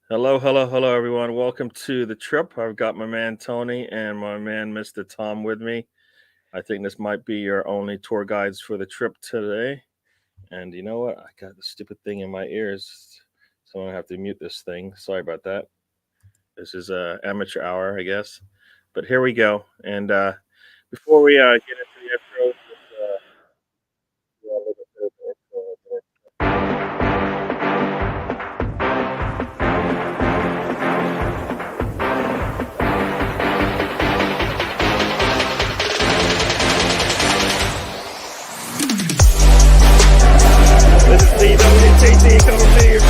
Hello, hello, hello, everyone. Welcome to the trip. I've got my man Tony and my man Mr. Tom with me. I think this might be your only tour guides for the trip today. And you know what? I got the stupid thing in my ears, so I'm gonna have to mute this thing. Sorry about that. This is a amateur hour, I guess. But here we go. And before we get into the intros, let's do a little bit of the intro. This is DWTT coming to you from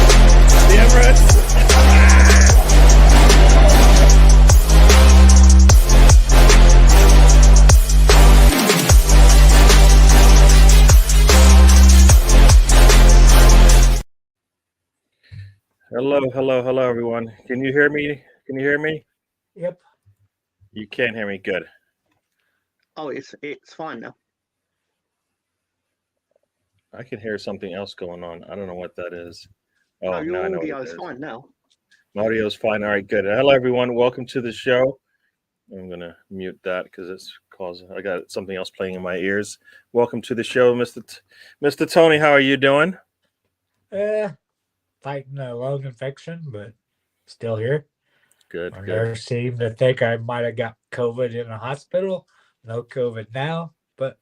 the Emirates. Hello, hello, hello, everyone. Can you hear me? Can you hear me? Yep. You can't hear me. Good. Oh, it's fine now. I can hear something else going on. I don't know what that is. Oh, No, now I your know what audio it is is. fine now. My audio's fine. All right, good. Hello, everyone. Welcome to the show. I'm gonna mute that because it's causing. I got something else playing in my ears. Welcome to the show, Mr. Tony. How are you doing? Fighting a lung infection, but still here. Good, My good. nurse seemed to think I might have got COVID in a hospital. No COVID now, but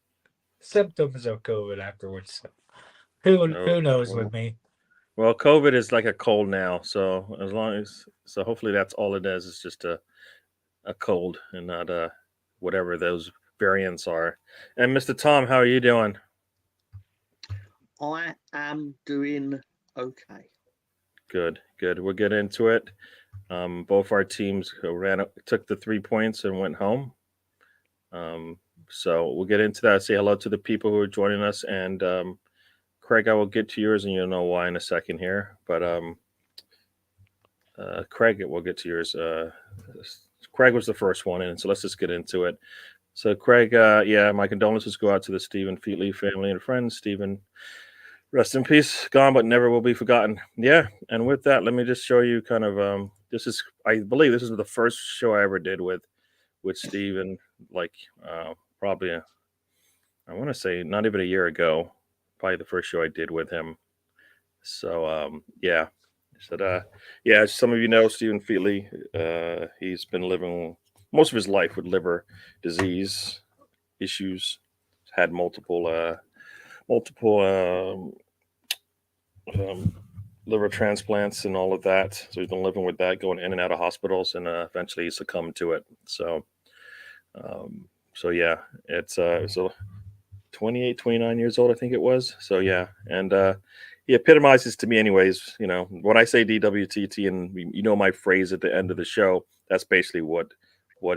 symptoms of COVID afterwards. Who knows with me? Well, COVID is like a cold now, so hopefully that's all it is. It's just a cold and not whatever those variants are. And Mr. Tom, how are you doing? I am doing okay. Good, good. We'll get into it. Both our teams took the 3 points and went home. So we'll get into that. Say hello to the people who are joining us. And Craig, I will get to yours, and you'll know why in a second here. But Craig, we'll get to yours. Craig was the first one in, so let's just get into it. So Craig, yeah, my condolences go out to the Stephen Featley family and friends. Stephen, rest in peace, gone but never will be forgotten. Yeah, and with that, let me just show you kind of I believe this is the first show I ever did with Stephen, like probably I want to say not even a year ago, probably the first show I did with him. So yeah. So yeah, as some of you know, Stephen Featley, he's been living most of his life with liver disease issues. Had multiple liver transplants and all of that. So he's been living with that, going in and out of hospitals, and eventually he succumbed to it. So yeah, it's so 28, 29 years old, I think it was. So yeah, and he epitomizes to me, anyways. You know, when I say DWTT, and you know my phrase at the end of the show, that's basically what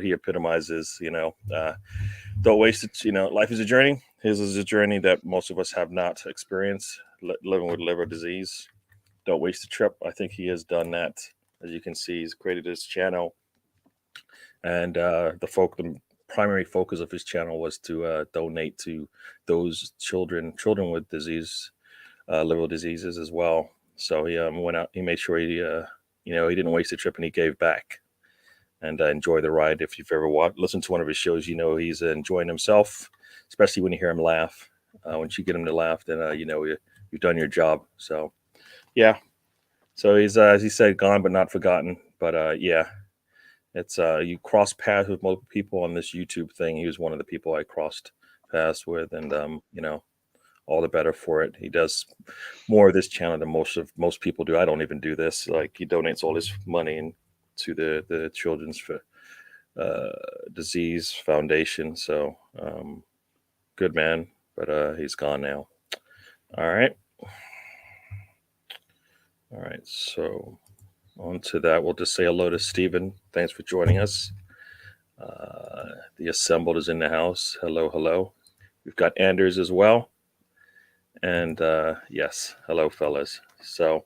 he epitomizes. Don't waste it. Life is a journey. His is a journey that most of us have not experienced. Living with liver disease. Don't waste a trip. I think he has done that. As you can see, he's created his channel, and the primary focus of his channel was to donate to those children with liver diseases as well. So he went out. He made sure he didn't waste a trip, and he gave back and enjoy the ride. If you've ever listened to one of his shows, he's enjoying himself, especially when you hear him laugh. Once you get him to laugh, then you've done your job. So yeah. So he's as he said, gone but not forgotten. But yeah. It's you cross paths with multiple people on this YouTube thing. He was one of the people I crossed paths with, and all the better for it. He does more of this channel than most people do. I don't even do this. Like, he donates all his money to the Children's Disease Foundation. So good man, but he's gone now. All right. So on to that, we'll just say hello to Stephen. Thanks for joining us. The assembled is in the house. Hello, hello. We've got Anders as well. And yes, hello, fellas. So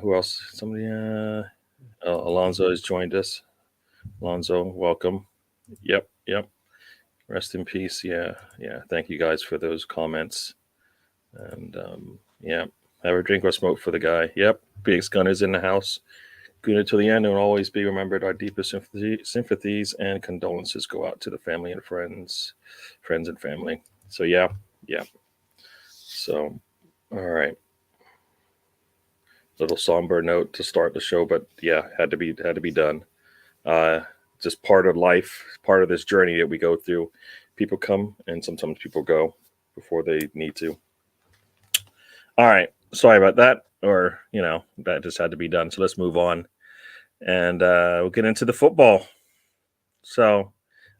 who else? Somebody, Alonzo has joined us. Alonzo, welcome. Yep. Rest in peace. Yeah. Thank you guys for those comments. And yeah, have a drink or smoke for the guy. Yep. PX Gunner's in the house. Good to the end and will always be remembered. Our deepest sympathies and condolences go out to the family and friends and family. So yeah. So, all right. Little somber note to start the show, but yeah, had to be done. Uh, just part of life, part of this journey that we go through. People come and sometimes people go before they need to. All right. Sorry about that. Or, that just had to be done. So let's move on. And we'll get into the football. So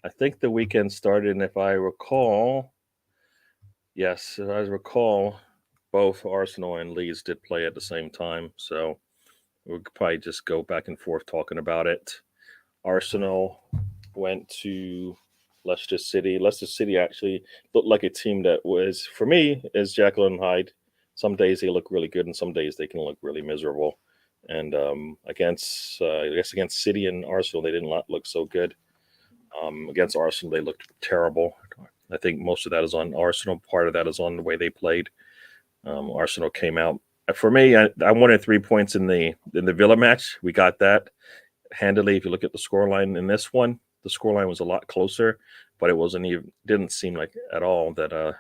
I think the weekend started, and if I recall, both Arsenal and Leeds did play at the same time. So we'll probably just go back and forth talking about it. Arsenal went to Leicester City. Leicester City actually looked like a team that was, for me, is Jekyll and Hyde. Some days they look really good, and some days they can look really miserable. And against City and Arsenal, they didn't look so good. Against Arsenal, they looked terrible. I think most of that is on Arsenal. Part of that is on the way they played. Arsenal came out. For me, I wanted 3 points in the Villa match. We got that handily. If you look at the scoreline in this one, the scoreline was a lot closer, but it didn't seem like at all that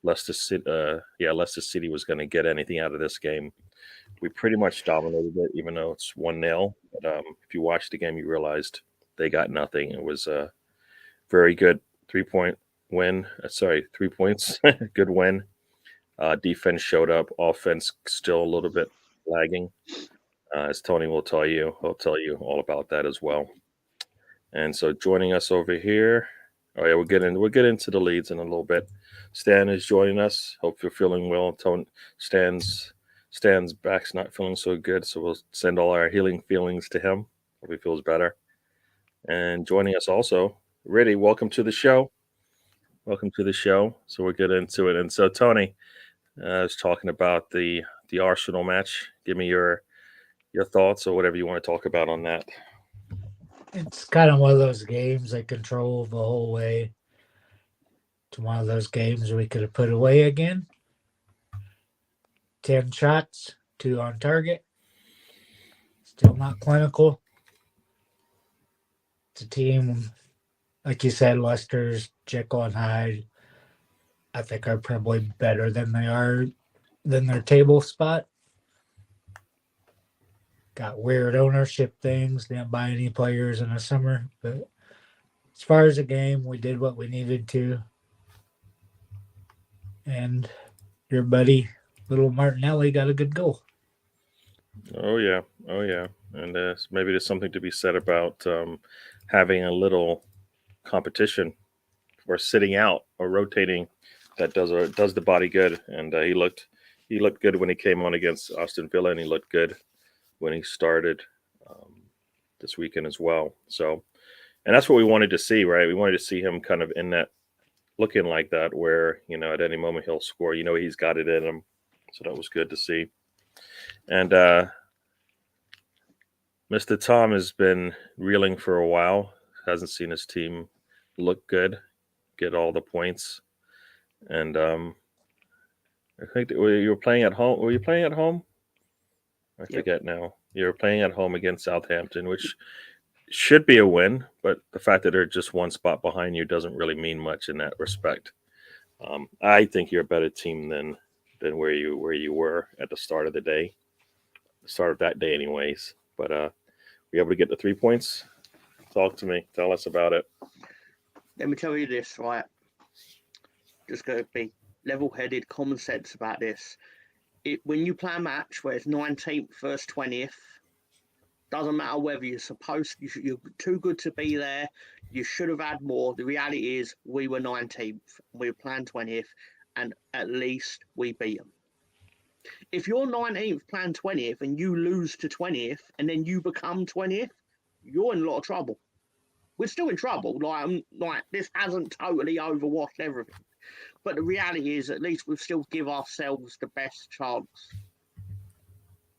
Leicester City was going to get anything out of this game. We pretty much dominated it, even though it's 1-0. But if you watched the game, you realized they got nothing. It was a very good 3-point win. 3 points. Good win. Defense showed up. Offense still a little bit lagging. As Tony will tell you, he'll tell you all about that as well. And so joining us over here, we'll get into the leads in a little bit. Stan is joining us. Hope you're feeling well. Stan's back's not feeling so good, so we'll send all our healing feelings to him. Hope he feels better. And joining us also, Riddy, welcome to the show. Welcome to the show. So we'll get into it. And so Tony, I was talking about the Arsenal match. Give me your thoughts or whatever you want to talk about on that. It's kind of one of those games they control the whole way. It's one of those games we could have put away again. 10 shots, 2 on target. Still not clinical. It's a team, like you said, Leicester's Jekyll and Hyde, I think are probably better than their table spot. Got weird ownership things, didn't buy any players in the summer. But as far as the game, we did what we needed to. And your buddy, little Martinelli, got a good goal. Oh yeah. And maybe there's something to be said about having a little competition or sitting out or rotating that does the body good. And he looked good when he came on against Aston Villa, and he looked good when he started this weekend as well. So, and that's what we wanted to see, right? We wanted to see him kind of in that, looking like that, where at any moment he'll score. He's got it in him. So that was good to see. And Mr. Tom has been reeling for a while. Hasn't seen his team look good, get all the points. And I think you were playing at home. Were you playing at home? I forget now. You were playing at home against Southampton, which should be a win, but the fact that they're just one spot behind you doesn't really mean much in that respect. I think you're a better team than where you were at the start of the day. The start of that day anyways. But were you able to get the 3 points? Talk to me. Tell us about it. Let me tell you this, right? Just going to be level-headed, common sense about this. When you play a match where it's 19th versus 20th, doesn't matter whether you're too good to be there, you should have had more. The reality is we were 19th, we were playing 20th, and at least we beat them. If you're 19th playing 20th and you lose to 20th and then you become 20th, you're in a lot of trouble. We're still in trouble. Like this hasn't totally overwashed everything. But the reality is, at least we still give ourselves the best chance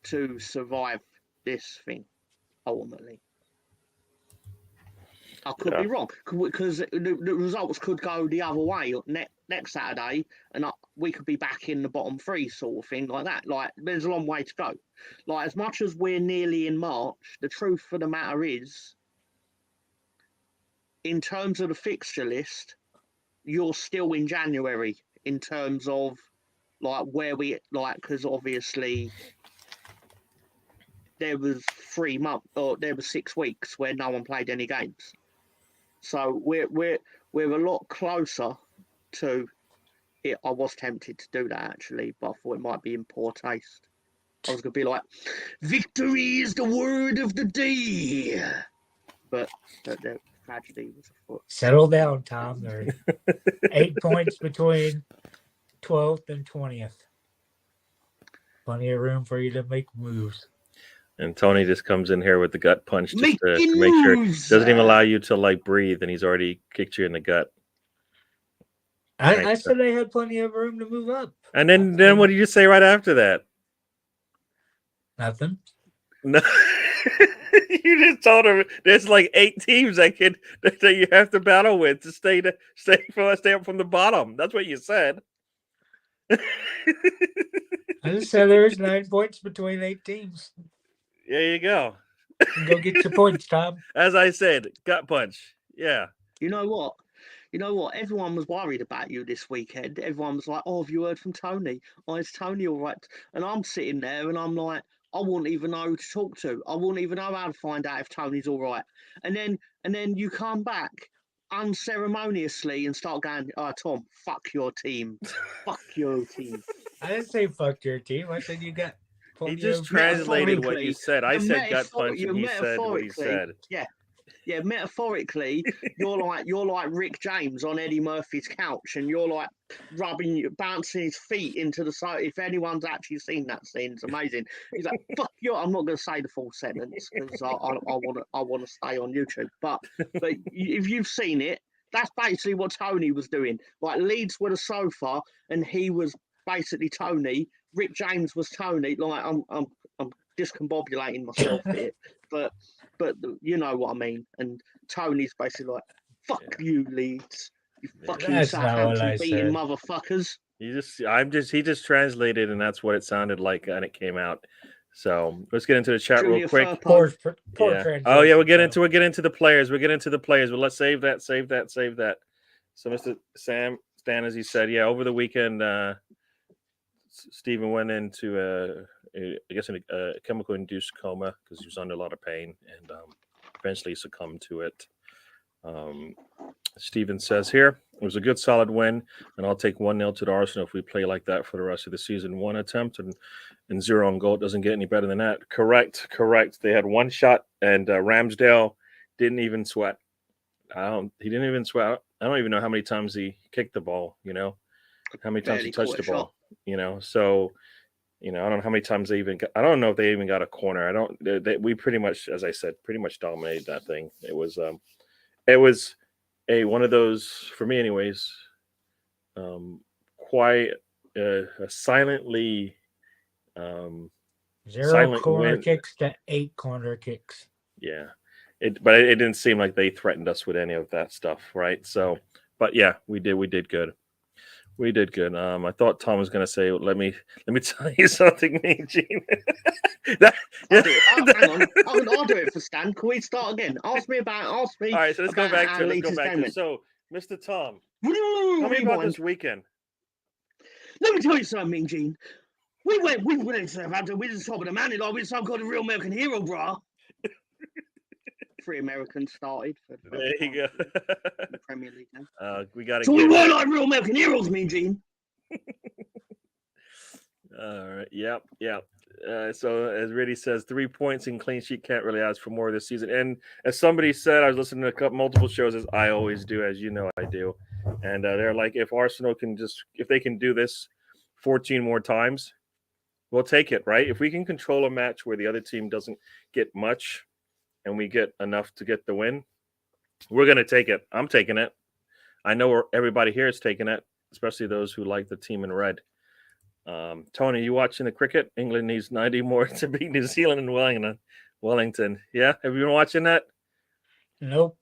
to survive this thing, ultimately. I could be wrong because the results could go the other way next Saturday, and we could be back in the bottom three, sort of thing like that. Like, there's a long way to go. Like, as much as we're nearly in March, the truth of the matter is, in terms of the fixture list, you're still in January in terms of like where we like, because obviously there was 3 months or there was 6 weeks where no one played any games. So we're a lot closer to it. I was tempted to do that actually, but I thought it might be in poor taste. I was gonna be like, "Victory is the word of the day," but the tragedy was afoot. Settle down, Tom. There are 8 points between 12th and 20th. Plenty of room for you to make moves. And Tony just comes in here with the gut punch just to make sure moves. doesn't even allow you to like breathe, and he's already kicked you in the gut. I said I had plenty of room to move up. And then what did you say right after that? Nothing. No, you just told him there's like 8 teams that you have to battle with to stay up from the bottom. That's what you said. I just said there's 9 points between 8 teams. There you go. Go get your points, Tom. As I said, gut punch. Yeah. You know what? Everyone was worried about you this weekend. Everyone was like, "Oh, have you heard from Tony? Oh, is Tony all right?" And I'm sitting there and I'm like, I wouldn't even know who to talk to. I wouldn't even know how to find out if Tony's all right. And then you come back unceremoniously and start going, "Oh, Tom, fuck your team. Fuck your team." I didn't say fuck your team. I said you got He just translated what you said. I said gut punch and he said what he said. Yeah, metaphorically, you're like Rick James on Eddie Murphy's couch, and you're like bouncing his feet into the side. If anyone's actually seen that scene, it's amazing. He's like, "Fuck you!" I'm not going to say the full sentence because I want to stay on YouTube. But if you've seen it, that's basically what Tony was doing. Like, Leeds were the sofa, and he was basically Tony. Rick James was Tony. Like, I'm discombobulating myself here, but you know what I mean. And Tony's basically like, "Fuck you, Leeds, you fucking That's not what Southampton I beating said. motherfuckers." He just translated, and that's what it sounded like, and it came out. So let's get into the chat real quick. Poor Yeah. Oh yeah, we'll get into the players. But let's save that. So Mr. Stan, as he said, yeah, over the weekend, Stephen went into I guess a chemical induced coma because he was under a lot of pain and eventually succumbed to it. Stephen says here, it was a good solid win, and I'll take 1-0 to the Arsenal if we play like that for the rest of the season. 1 attempt and 0 on goal. It doesn't get any better than that. Correct. They had 1 shot, and Ramsdale didn't even sweat. He didn't even sweat. I don't even know how many times he kicked the ball, how many times he touched the ball, so I don't know how many times I don't know if they even got a corner. We pretty much, as I said, pretty much dominated that thing. It was one of those, for me anyways, quite a silently 0 corner kicks to 8 corner kicks. Yeah. But it didn't seem like they threatened us with any of that stuff, right? So, but yeah, we did good. We did good. I thought Tom was going to say, "Let me tell you something, Mean Gene." Hang on, I'll do it for Stan. Can we start again? Ask me. All right, so let's go back to it. So, Mr. Tom, tell me about this weekend. Let me tell you something, Mean Gene. We went to Southampton. We just top of the mountain like we're some kind of real American hero, brah. 3 Americans started. There you go. The Premier League now. We got to. So we were like real American heroes, Mean Gene. All right. Yep. So as Riddy says, 3 points and clean sheet, can't really ask for more this season. And as somebody said, I was listening to multiple shows, as I always do, as you know I do. And they're like, if Arsenal if they can do this 14 more times, we'll take it, right? If we can control a match where the other team doesn't get much, and we get enough to get the win, we're going to take it. I'm taking it. I know everybody here is taking it, especially those who like the team in red. Tony, you watching the cricket? England needs 90 more to beat New Zealand and Wellington. Yeah? Have you been watching that? Nope.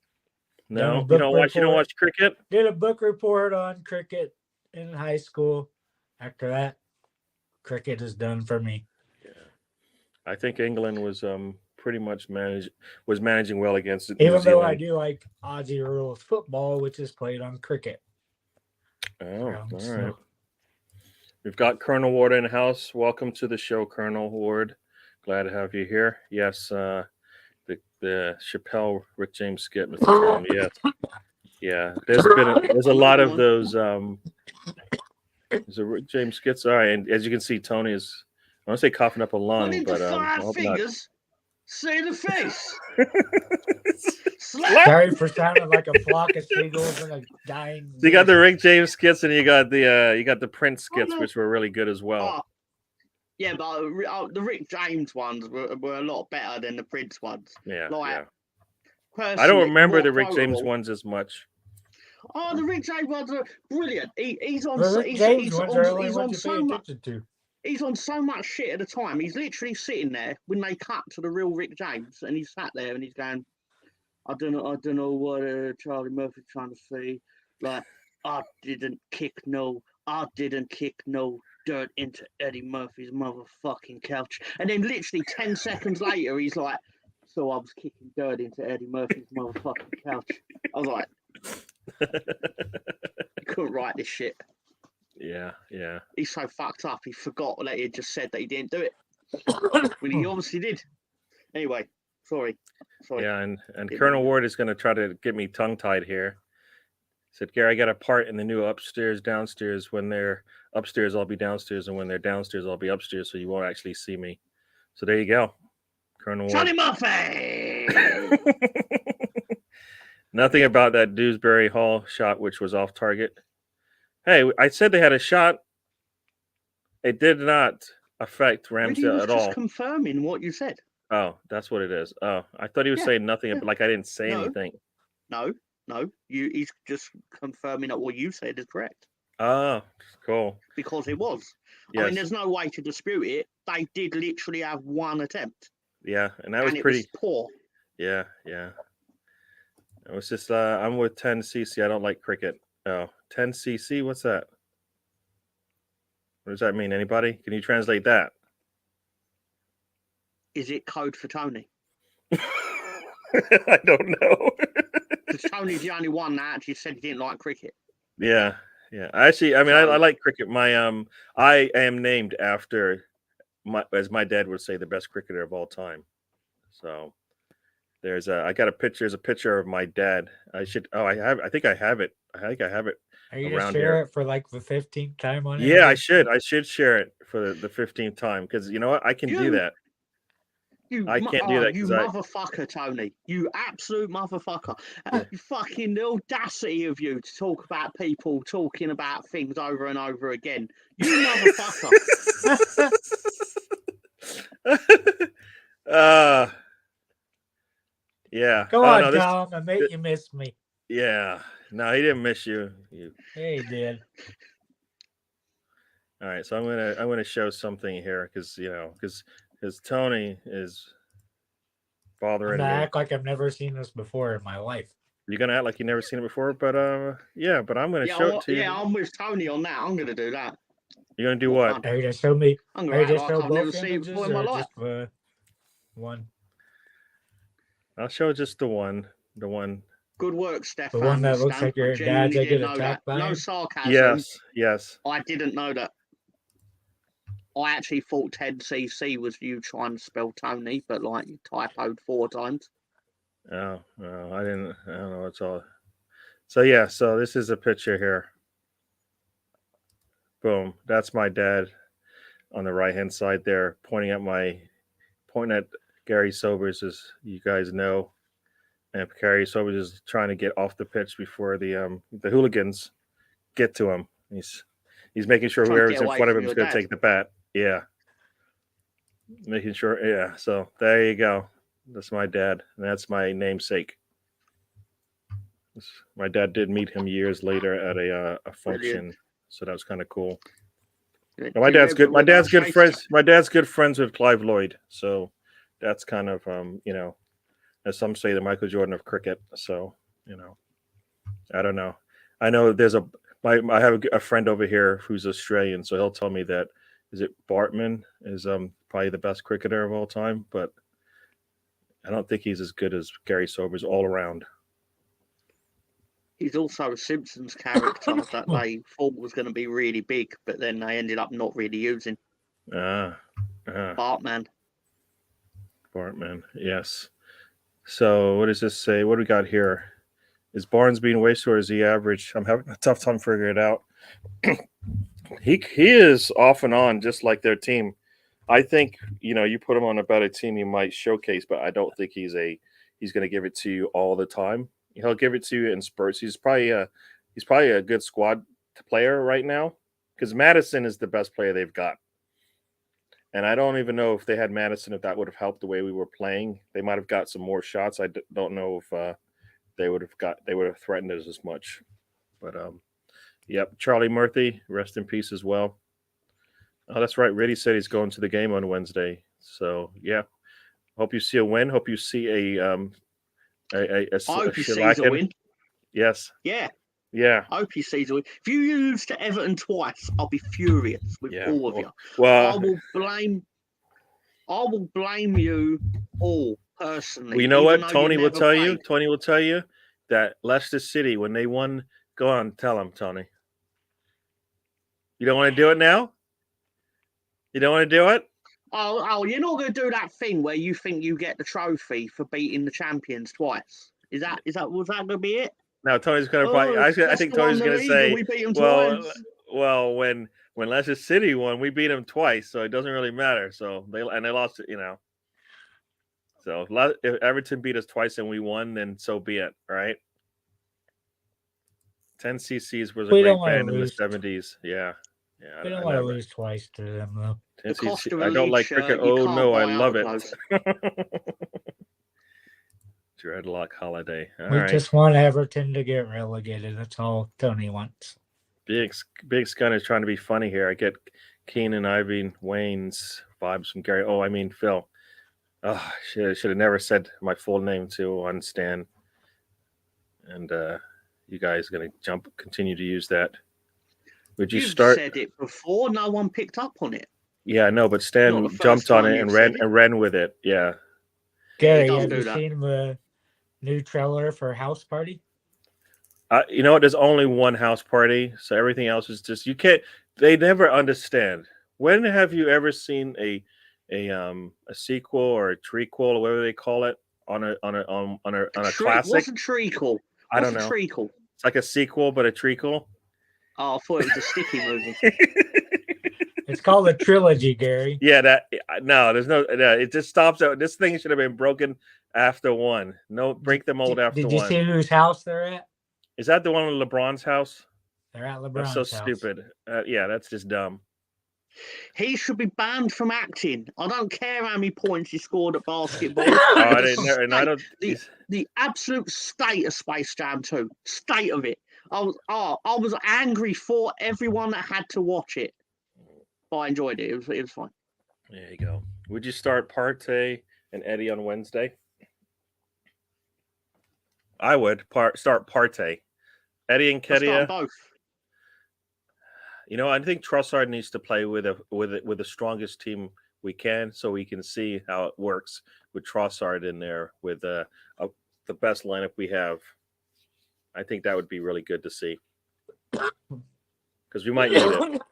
No, you don't watch. You don't watch cricket. Did a book report on cricket in high school. After that, cricket is done for me. Yeah. I think England was pretty much managing well against New Even though Zealand. I do like Aussie rules football, which is played on cricket. Oh, all So- right. We've got Colonel Ward in the house. Welcome to the show, Colonel Ward. Glad to have you here. Yes, the Chappelle Rick James skit, Mr. Tom. Yes, yeah. There's a lot of those. There's a Rick James skits. All right, and as you can see, Tony is. I want to say coughing up a lung, Put but into I five hope fingers. See the face. not. Slap. Sorry for sounding like a flock of seagulls and a dying. So you got the Rick James skits, and you got the Prince skits, Oh, no. which were really good as well. Oh, yeah, but the Rick James ones were a lot better than the Prince ones. Yeah, Like, yeah. I personally, don't remember more the Rick James quotable. ones as much. Oh, the Rick James ones are brilliant. He's on. The Rick He's, James he's ones on, are the only he's on ones you pay so much. attention to. He's on so much shit at a time. He's literally sitting there when they cut to the real Rick James, and he's sat there and he's going, I don't know what Charlie Murphy's trying to say. Like, I didn't kick no dirt into Eddie Murphy's motherfucking couch. And then literally 10 seconds later, he's like, so I was kicking dirt into Eddie Murphy's motherfucking couch. I was like, you couldn't write this shit. Yeah, yeah. He's so fucked up, he forgot that he had just said that he didn't do it. When he obviously did. Anyway, sorry. Yeah, and Didn't Colonel mean it. Ward is going to try to get me tongue-tied here. He said, Gary, I got a part in the new upstairs, downstairs. When they're upstairs, I'll be downstairs, and when they're downstairs, I'll be upstairs, so you won't actually see me. So there you go, Colonel Ward. Johnny Murphy! Nothing about that Dewsbury Hall shot, which was off target. Hey, I said they had a shot. It did not affect He Ramsdale was at just all. confirming what you said. Oh, that's what it is. Oh, I thought he was Yeah, saying nothing, yeah. like I didn't say No. anything. No. He's just confirming that what you said is correct. Oh, cool. Because it was. I Yes. mean, there's no way to dispute it. They did literally have one attempt. Yeah, and that was and it pretty. was poor. Yeah, yeah. It was just I'm with 10cc. I don't like cricket. Oh, 10cc. What's that? What does that mean? Anybody? Can you translate that? Is it code for Tony? I don't know. Because Tony's the only one that actually said he didn't like cricket. Yeah, yeah. Actually, I mean, I like cricket. My I am named after as my dad would say, the best cricketer of all time. So there's I got a picture. There's a picture of my dad. I think I have it. Are you Around gonna share here. it for like the 15th time on Yeah, I Instagram? should share it for the 15th time, because you know what? I can do You- that. I can't do that You 'cause I- motherfucker, Tony. You absolute motherfucker. Yeah. You fucking the audacity of you to talk about people talking about things over and over again. You motherfucker. Yeah. Go Oh, on, no, this- Tom. I make you miss me. Yeah. No, he didn't miss you. Hey, he did. All right, so I'm gonna show something here, because Tony is I'm bothering gonna me. act like I've never seen this before in my life. You're gonna act like you've never seen it before, but yeah, but I'm gonna Yeah, show it to you. I'm with Tony on that. I'm gonna do that. You're gonna do What what? fun. Are you gonna show me? I'm Are gonna you act gonna like show I've never both seen it images before in my or life. just one? I'll show just the one. Good work, Stefan. The one that looks Stan. like your I genuinely dad's that didn't get know attacked that. by No him? sarcasm. Yes. I didn't know that. I actually thought 10cc was you trying to spell Tony, but like you typoed 4 times. Oh, no, I don't know. It's all. So yeah, so this is a picture here. Boom. That's my dad on the right hand side there, pointing at Gary Sobers, as you guys know. And Gary Sobers is trying to get off the pitch before the hooligans get to him. He's making sure Trying to whoever's get in away front of from him is your going to dad. take the bat. Yeah. Making sure. Yeah. So there you go. That's my dad. And that's my namesake. My dad did meet him years later at a function. Brilliant. So that was kind of cool. Do And my you dad's remember good. My what that dad's good face- friends. My dad's good friends with Clive Lloyd. So that's kind of as some say, the Michael Jordan of cricket. So You know, I don't know. I know there's I have a friend over here who's Australian, so he'll tell me that is it Bartman is probably the best cricketer of all time, but I don't think he's as good as Gary Sobers all around. He's also a Simpsons character that they thought was going to be really big, but then they ended up not really using. Bartman. Bartman, yes. So what does this say? What do we got here? Is Barnes being wasted or is he average? I'm having a tough time figuring it out. he is off and on, just like their team. I think you put him on a better team, he might showcase, but I don't think he's going to give it to you all the time. He'll give it to you in spurts. He's probably a good squad player right now because Madison is the best player they've got. And I don't even know if they had Madison, if that would have helped the way we were playing. They might have got some more shots. I don't know if they would have threatened us as much. But yep, Charlie Murphy, rest in peace as well. Oh, that's right. Riddy said he's going to the game on Wednesday. So yeah, hope you see a win. Hope you see a win. Yes. Yeah. Yeah. I hope he sees a win. If you lose to Everton twice, I'll be furious with all of you. Well, I will blame you all personally. Well, you know what? Tony will tell you. Tony will tell you that Leicester City, when they won, go on, tell him, Tony. You don't want to do it now? You don't want to do it? Oh, you're not going to do that thing where you think you get the trophy for beating the champions twice. Was that going to be it? No, Tony's going to probably. I think Tony's going to say, we beat them twice. Well, when Leicester City won, we beat them twice, so it doesn't really matter. So they lost it, So if Everton beat us twice and we won, then so be it, right? 10 CCs was a great band in the 70s. Yeah. We don't want to lose twice to them, though. 10 CC, I don't like cricket. Oh, no, I love it. Dreadlock holiday. All right. Just want Everton to get relegated. That's all Tony wants. Big Scun is trying to be funny here. I get Keenan, Ivy, Wayne's vibes from Gary. Oh, I mean, Phil. Oh, should have never said my full name to on Stan. And you guys are going to continue to use that. Would you start? You've said it before. No one picked up on it. Yeah, no, but Stan jumped on it and ran with it. Yeah. Gary, have you seen the new trailer for House Party? You know what? There's only one House Party, so everything else is just you can't. They never understand. When have you ever seen a sequel or a trequel or whatever they call it on a classic? What's a treacle? I don't know. Treacle? It's like a sequel, but a treacle. Oh, I thought it was a sticky movie. It's called a trilogy, Gary. Yeah, there's no. It just stops out. This thing should have been broken after one. No, break the mold after one. Did you see whose house they're at? Is that the one in LeBron's house? They're at LeBron's That's so house. stupid. Yeah, that's just dumb. He should be banned from acting. I don't care how many points he scored at basketball. The absolute state of Space Jam 2. State of it. I was angry for everyone that had to watch it. But I enjoyed it. It was fine. There you go. Would you start Partey and Eddie on Wednesday? I would start Partey. Eddie and Kedia. Both. I think Trossard needs to play with the strongest team we can, so we can see how it works with Trossard in there with the best lineup we have. I think that would be really good to see because we might need it.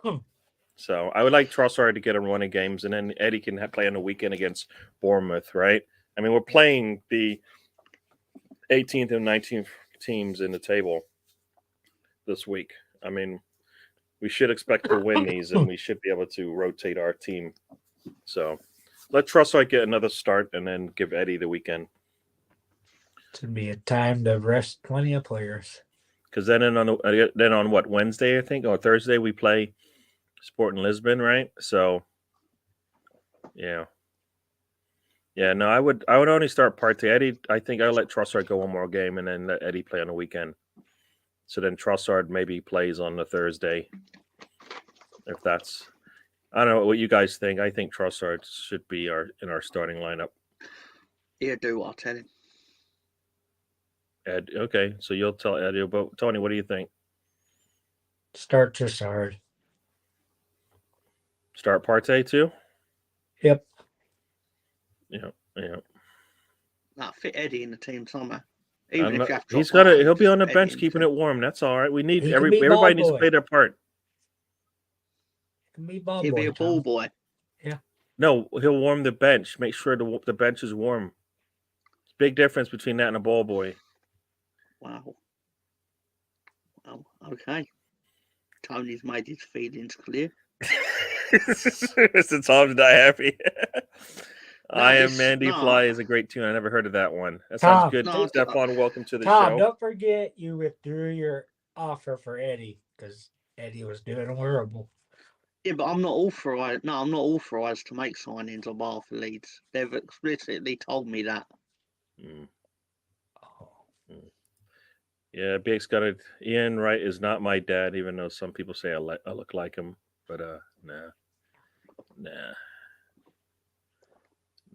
So I would like Trossard to get a run of games, and then Eddie can play on the weekend against Bournemouth, right? I mean, we're playing the 18th and 19th teams in the table this week. I mean, we should expect to win these, and we should be able to rotate our team. So let Trossard get another start, and then give Eddie the weekend. Should be a time to rest plenty of players. Because then on what, Wednesday, I think, or Thursday, we play Sporting Lisbon, right? So, yeah. Yeah, no, I would only start Partey. Eddie, I think I'll let Trossard go one more game and then let Eddie play on the weekend. So then Trossard maybe plays on the Thursday. If that's, I don't know what you guys think. I think Trossard should be in our starting lineup. Yeah, do what I tell him. Ed. Okay, so you'll tell Eddie. But Tony, what do you think? Start Trossard. Start Partey too? Yep. Yeah. Nah, fit Eddie in the team somehow. I'm Even if not, you have to he's drop got to. one, He'll be just on the put Eddie bench in keeping team. it warm. That's all right. We need He can be everybody ball needs to boy. play their part. He can be ball He'll be boy. a ball Tom. boy. No, he'll warm the bench. Make sure the bench is warm. Big difference between that and a ball boy. Wow. Well, okay. Tony's made his feelings clear. Mr. Tom's not happy. I Am it's- Mandy no. Fly is a great tune. I never heard of that one. That sounds Tom, good. No, Stefan, welcome to the Tom, show. don't forget you withdrew your offer for Eddie because Eddie was doing horrible. Yeah, but I'm not authorized. No, I'm not authorized to make signings on behalf of Leeds. They've explicitly told me that. Mm. Oh. Yeah, Big's got it. Ian Wright is not my dad, even though some people say I look like him. But nah.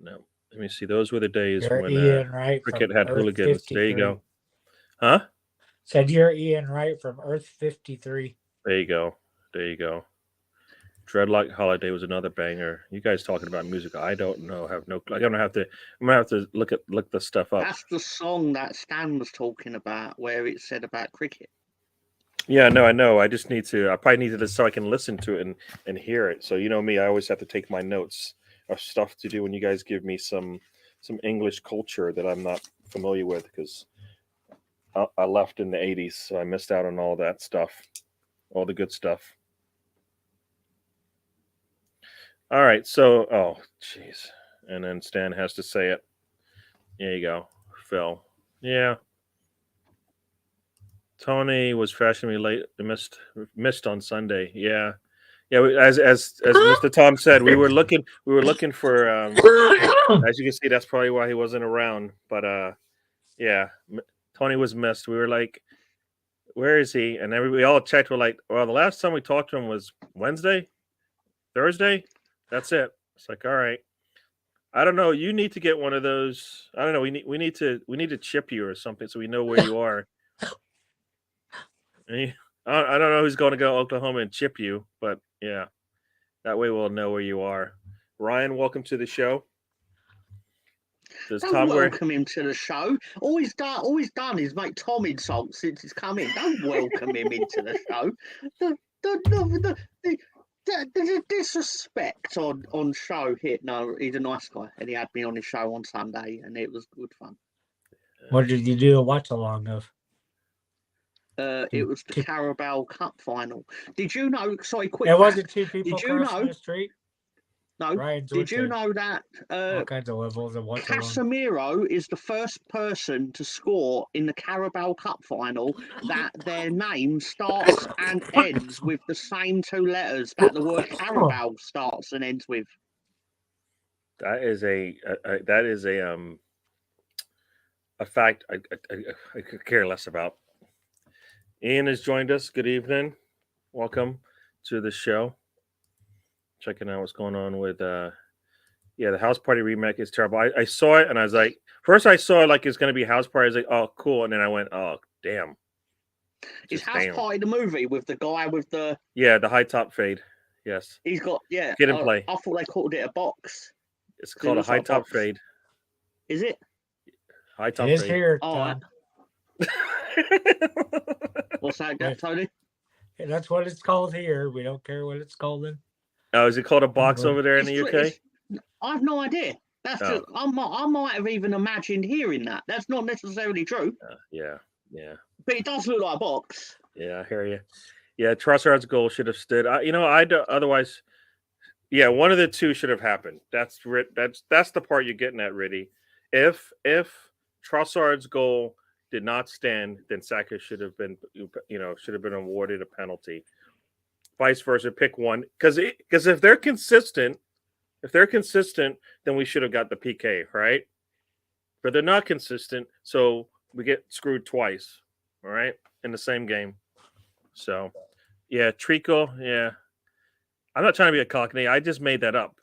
No. Let me see. Those were the days You're when Ian Wright cricket from had Earth hooligans. 53. There you go. Huh? Said you're Ian Wright from Earth 53. There you go. Dreadlock Holiday was another banger. You guys talking about music? I don't know. Have no. I'm gonna have to look the stuff up. That's the song that Stan was talking about, where it said about cricket. Yeah, no, I know. I just need to. I probably need to so I can listen to it and hear it. So you know me, I always have to take my notes of stuff to do when you guys give me some English culture that I'm not familiar with because I left in the '80s, so I missed out on all that stuff, all the good stuff. All right, so jeez, and then Stan has to say it. There you go, Phil. Yeah. Tony was fashionably late. Missed on Sunday. Yeah. As Mr. Tom said, we were looking for. As you can see, that's probably why he wasn't around. But yeah, Tony was missed. We were like, "Where is he?" And then we all checked. We're like, "Well, the last time we talked to him was Wednesday, Thursday. That's it." It's like, all right. I don't know. You need to get one of those. I don't know. We need to chip you or something so we know where you are. I don't know who's going to go to Oklahoma and chip you, but yeah, that way we'll know where you are. Ryan, welcome to the show. Don't welcome him to the show. All he's done is make Tom insult since he's come in. Don't welcome him into the show. The disrespect on show hit. No, he's a nice guy, and he had me on his show on Sunday, and it was good fun. What did you do a watch along of? It was the Carabao Cup final. Did you know? Sorry, quick. It wasn't two people Did you crossing know? the street. No. Ryan's Did you know that all kinds of levels of watch along? Casemiro is the first person to score in the Carabao Cup final that their name starts and ends with the same two letters that the word Carabao starts and ends with? That is a fact I could care less about. Ian has joined us. Good evening. Welcome to the show. Checking out what's going on with the House Party remake is terrible. I saw it and I was like, first I saw it like it's gonna be House Party. I was like, oh cool, and then I went, oh damn. Is House Party the movie with the guy with the the high top fade? Yes. He's got Kid and Play. I thought they called it a box. It's called a high top fade. Is it? High top fade. It is fade. here, Tom. What's that, Tony? Yeah, that's what it's called here. We don't care what it's called in. Oh, is it called a box over there in the UK? I have no idea. That's just I might have even imagined hearing that. That's not necessarily true. Yeah. But it does look like a box. Yeah, I hear you. Yeah, Trossard's goal should have stood. Otherwise. Yeah, one of the two should have happened. That's the part you're getting at, Riddy. If Trossard's goal did not stand, then Saka should have been awarded a penalty. Vice versa, pick one because if they're consistent, then we should have got the PK, right? But they're not consistent, so we get screwed twice, all right, in the same game. So, yeah, treacle, yeah. I'm not trying to be a cockney. I just made that up.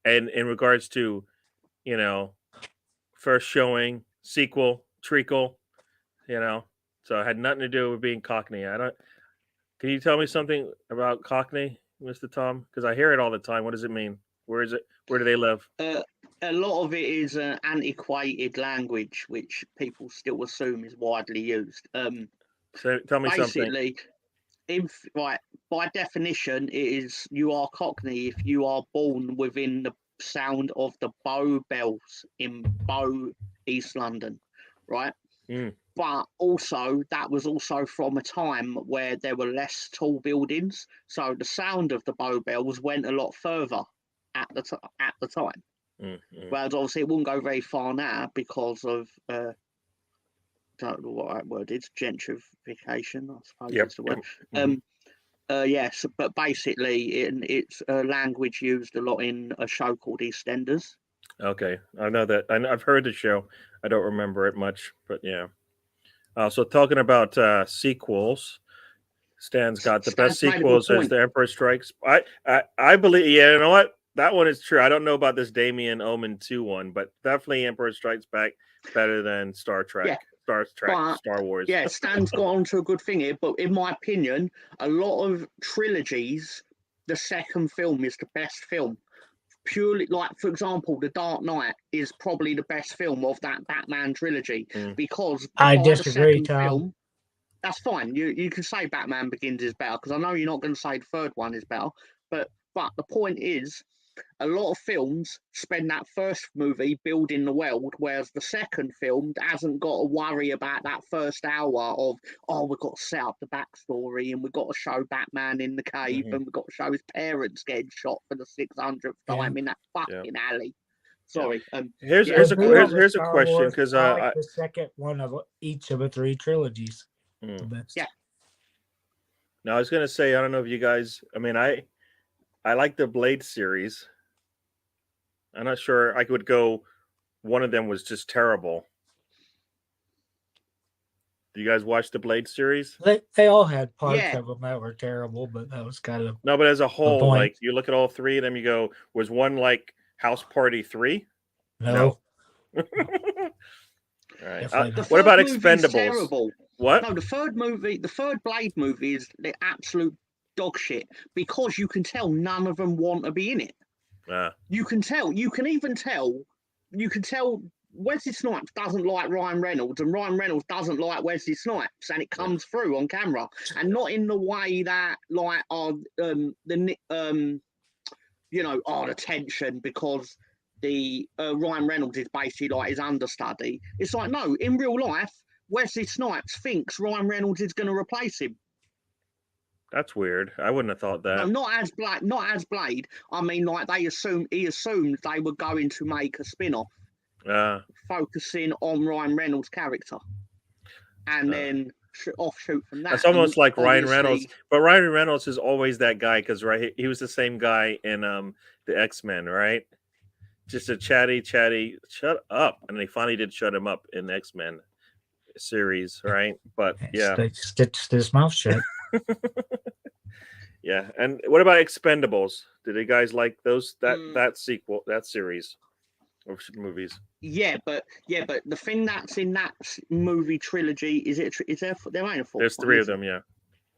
And in regards to, first showing, sequel, treacle, you know. So it had nothing to do with being Cockney. I don't. Can you tell me something about Cockney, Mr. Tom? Because I hear it all the time. What does it mean? Where is it? Where do they live? A lot of it is antiquated language, which people still assume is widely used. So tell me something. Basically, right, by definition, it is you are Cockney if you are born within the sound of the Bow Bells in Bow, East London, right? Mm. But also, that was also from a time where there were less tall buildings, so the sound of the Bow Bells went a lot further at the time. Mm-hmm. Whereas obviously it wouldn't go very far now because of don't know what that word is, gentrification, I suppose Yep. is the word. Mm-hmm. Yes, but basically it's a language used a lot in a show called EastEnders. Okay, I know that. I've heard the show. I don't remember it much, but yeah. So talking about sequels, Stan's got the best Stan's made a good sequels as point. The Emperor Strikes. I believe. Yeah, you know what? That one is true. I don't know about this Damien Omen 2 one, but definitely Emperor Strikes Back better than Star Trek. Yeah, but Star Wars. yeah, Stan's got onto a good thing here. But in my opinion, a lot of trilogies, the second film is the best film. Purely, like for example, The Dark Knight is probably the best film of that Batman trilogy because I by the disagree, second Tom. film, that's fine. You can say Batman Begins is better because I know you're not going to say the third one is better, but the point is, a lot of films spend that first movie building the world, whereas the second film hasn't got to worry about that first hour of, we've got to set up the backstory and we've got to show Batman in the cave and we've got to show his parents getting shot for the 600th time in that fucking alley. Sorry. Here's a question because I like the second one of each of the three trilogies. The best. Yeah. Now I was gonna say I don't know if you guys. I mean I like the Blade series. I'm not sure I could go. One of them was just terrible. Do you guys watch the Blade series? They all had parts of them that were terrible, but that was kind of no. But as a whole, like you look at all three of them, you go, was one like House Party 3? No. All right. What about Expendables? What? No, the third Blade movie is the absolute dog shit because you can tell none of them want to be in it. You can tell. You can even tell. You can tell Wesley Snipes doesn't like Ryan Reynolds, and Ryan Reynolds doesn't like Wesley Snipes, and it comes through on camera, and not in the way that like the tension because the Ryan Reynolds is basically like his understudy. It's like no, in real life, Wesley Snipes thinks Ryan Reynolds is going to replace him. That's weird. I wouldn't have thought that. No, not as Blade. I mean, like he assumed they were going to make a spin-off, focusing on Ryan Reynolds' character, and then offshoot from that. It's almost like Ryan Reynolds, but Ryan Reynolds is always that guy because he was the same guy in the X-Men, right? Just a chatty, shut up, and they finally did shut him up in the X-Men series, right? But yeah, stitched his mouth shut. Yeah, and what about Expendables? Did you guys like those that sequel, that series of movies? Yeah, but the thing that's in that movie trilogy is there ain't a fourth. There's three of them, yeah.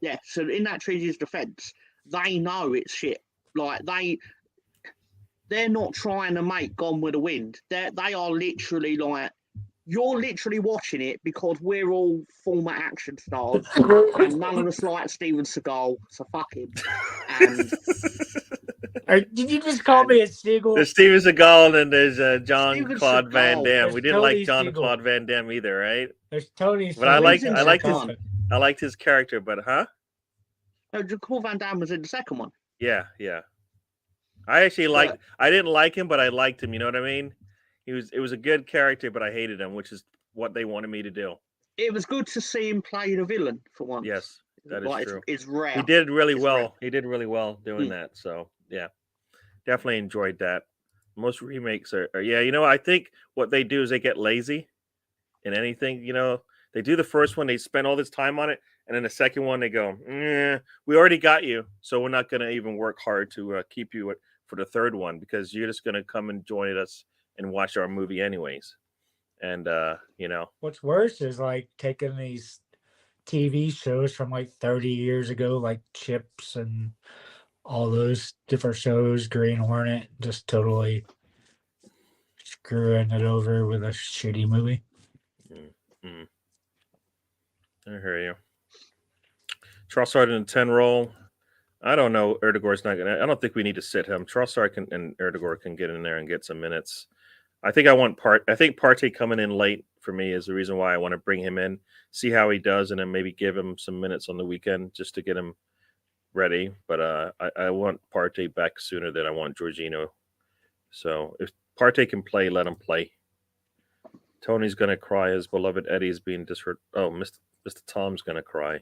Yeah, so in that trilogy's defense, they know it's shit. Like they're not trying to make Gone with the Wind. They are literally like. You're literally watching it because we're all former action stars and none of us like Steven Seagal, so fuck him. And did you just call me a seagull? There's Steven Seagal and there's Jean-Claude Van Damme. We didn't like Jean-Claude Van Damme either, right? There's Tony. But I liked his character, but No, Jean-Claude Van Damme was in the second one. Yeah. I actually I didn't like him, but I liked him. You know what I mean? It was a good character, but I hated him, which is what they wanted me to do. It was good to see him play the villain for once. Yes, that is true. It's rare. He did really well. Rare. He did really well doing that. So yeah, definitely enjoyed that. Most remakes are you know, I think what they do is they get lazy in anything. You know, they do the first one, they spend all this time on it, and then the second one they go, we already got you, so we're not going to even work hard to keep you for the third one because you're just going to come and join us and watch our movie anyways. And What's worse is like taking these TV shows from like 30 years ago, like Chips and all those different shows, Green Hornet, just totally screwing it over with a shitty movie. I hear you. Trossard in the 10 role. I don't know. Erdegaard's not gonna. I don't think we need to sit him. Trossard and Erdegaard can get in there and get some minutes. I think Partey coming in late for me is the reason why I want to bring him in, see how he does, and then maybe give him some minutes on the weekend just to get him ready. But I want Partey back sooner than I want Jorginho. So if Partey can play, let him play. Tony's gonna cry. His beloved Eddie's being Mr. Tom's gonna cry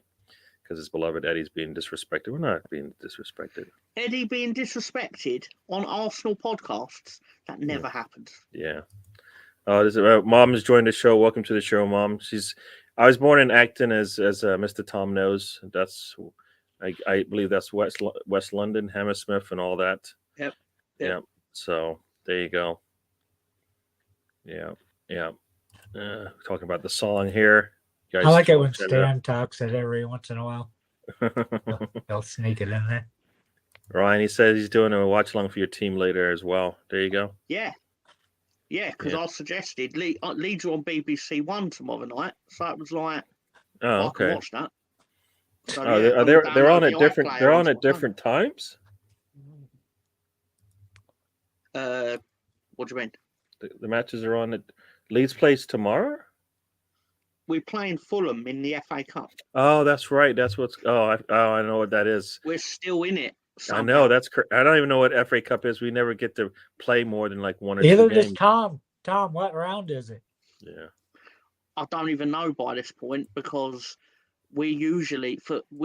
because his beloved Eddie's being disrespected. We're not being disrespected. Eddie being disrespected on Arsenal podcasts, that never happens. Yeah. Mom has joined the show. Welcome to the show, Mom. I was born in Acton, as Mr. Tom knows. I believe that's West London, Hammersmith, and all that. Yep. Yeah. So there you go. Yeah. Talking about the song here. I like it when Stan talks it every once in a while. They'll sneak it in there. Ryan, he says he's doing a watch along for your team later as well. There you go. Yeah, because I suggested Leeds are on BBC One tomorrow night, so it was like, I can watch that. So, they're on at different. They're on at different times. What do you mean? The matches are on at Leeds plays tomorrow. We're playing Fulham in the FA Cup. Oh, that's right. That's what's. I know what that is. We're still in it. Somehow. I know that's. I don't even know what FA Cup is. We never get to play more than like one or Either two games. Just Tom, what round is it? Yeah. I don't even know by this point because we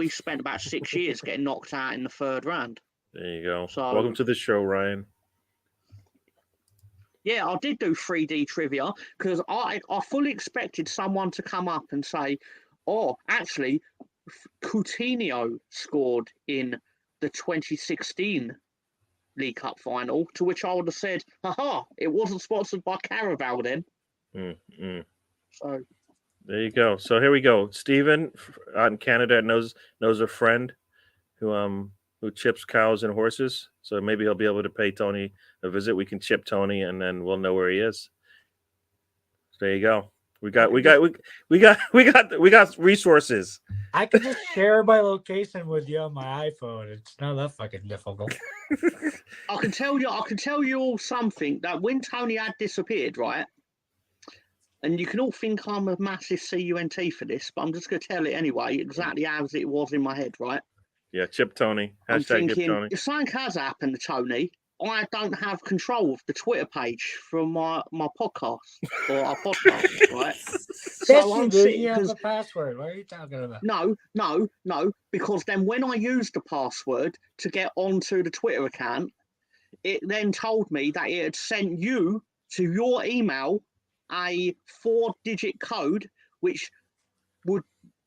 spent about 6 years getting knocked out in the third round. There you go. So, welcome to the show, Ryan. Yeah, I did do 3D trivia because I fully expected someone to come up and say, "Oh, actually, Coutinho scored in the 2016 League Cup final." To which I would have said, "Haha, it wasn't sponsored by Carabao then." So there you go. So here we go. Stephen out in Canada knows a friend who chips cows and horses. So maybe he'll be able to pay Tony a visit. We can chip Tony, and then we'll know where he is. So there you go. We got resources. I can just share my location with you on my iPhone. It's not that fucking difficult. I can tell you all something that when Tony had disappeared, right? And you can all think I'm a massive CUNT for this, but I'm just going to tell it anyway, exactly as it was in my head, right? Yeah, chip Tony. I'm Hashtag thinking, Tony. if something has happened to Tony, I don't have control of the Twitter page from my podcast or our podcast, right? So I'm sitting, you have a password. What are you talking about? No, because then when I used the password to get onto the Twitter account, it then told me that it had sent you to your email a 4-digit code, which would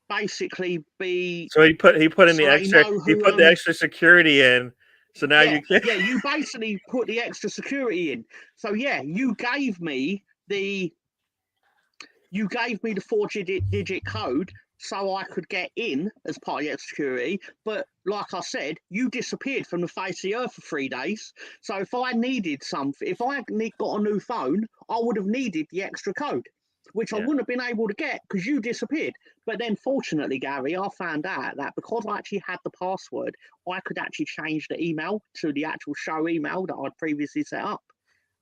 basically be. So he put in the extra. He put the extra security in. So now you can't. Yeah, you basically put the extra security in. So yeah, you gave me the 4-digit code so I could get in as part of the extra security. But like I said, you disappeared from the face of the earth for 3 days. So if I needed something, if I got a new phone, I would have needed the extra code, which I wouldn't have been able to get because you disappeared. But then fortunately, Gary, I found out that because I actually had the password, I could actually change the email to the actual show email that I'd previously set up.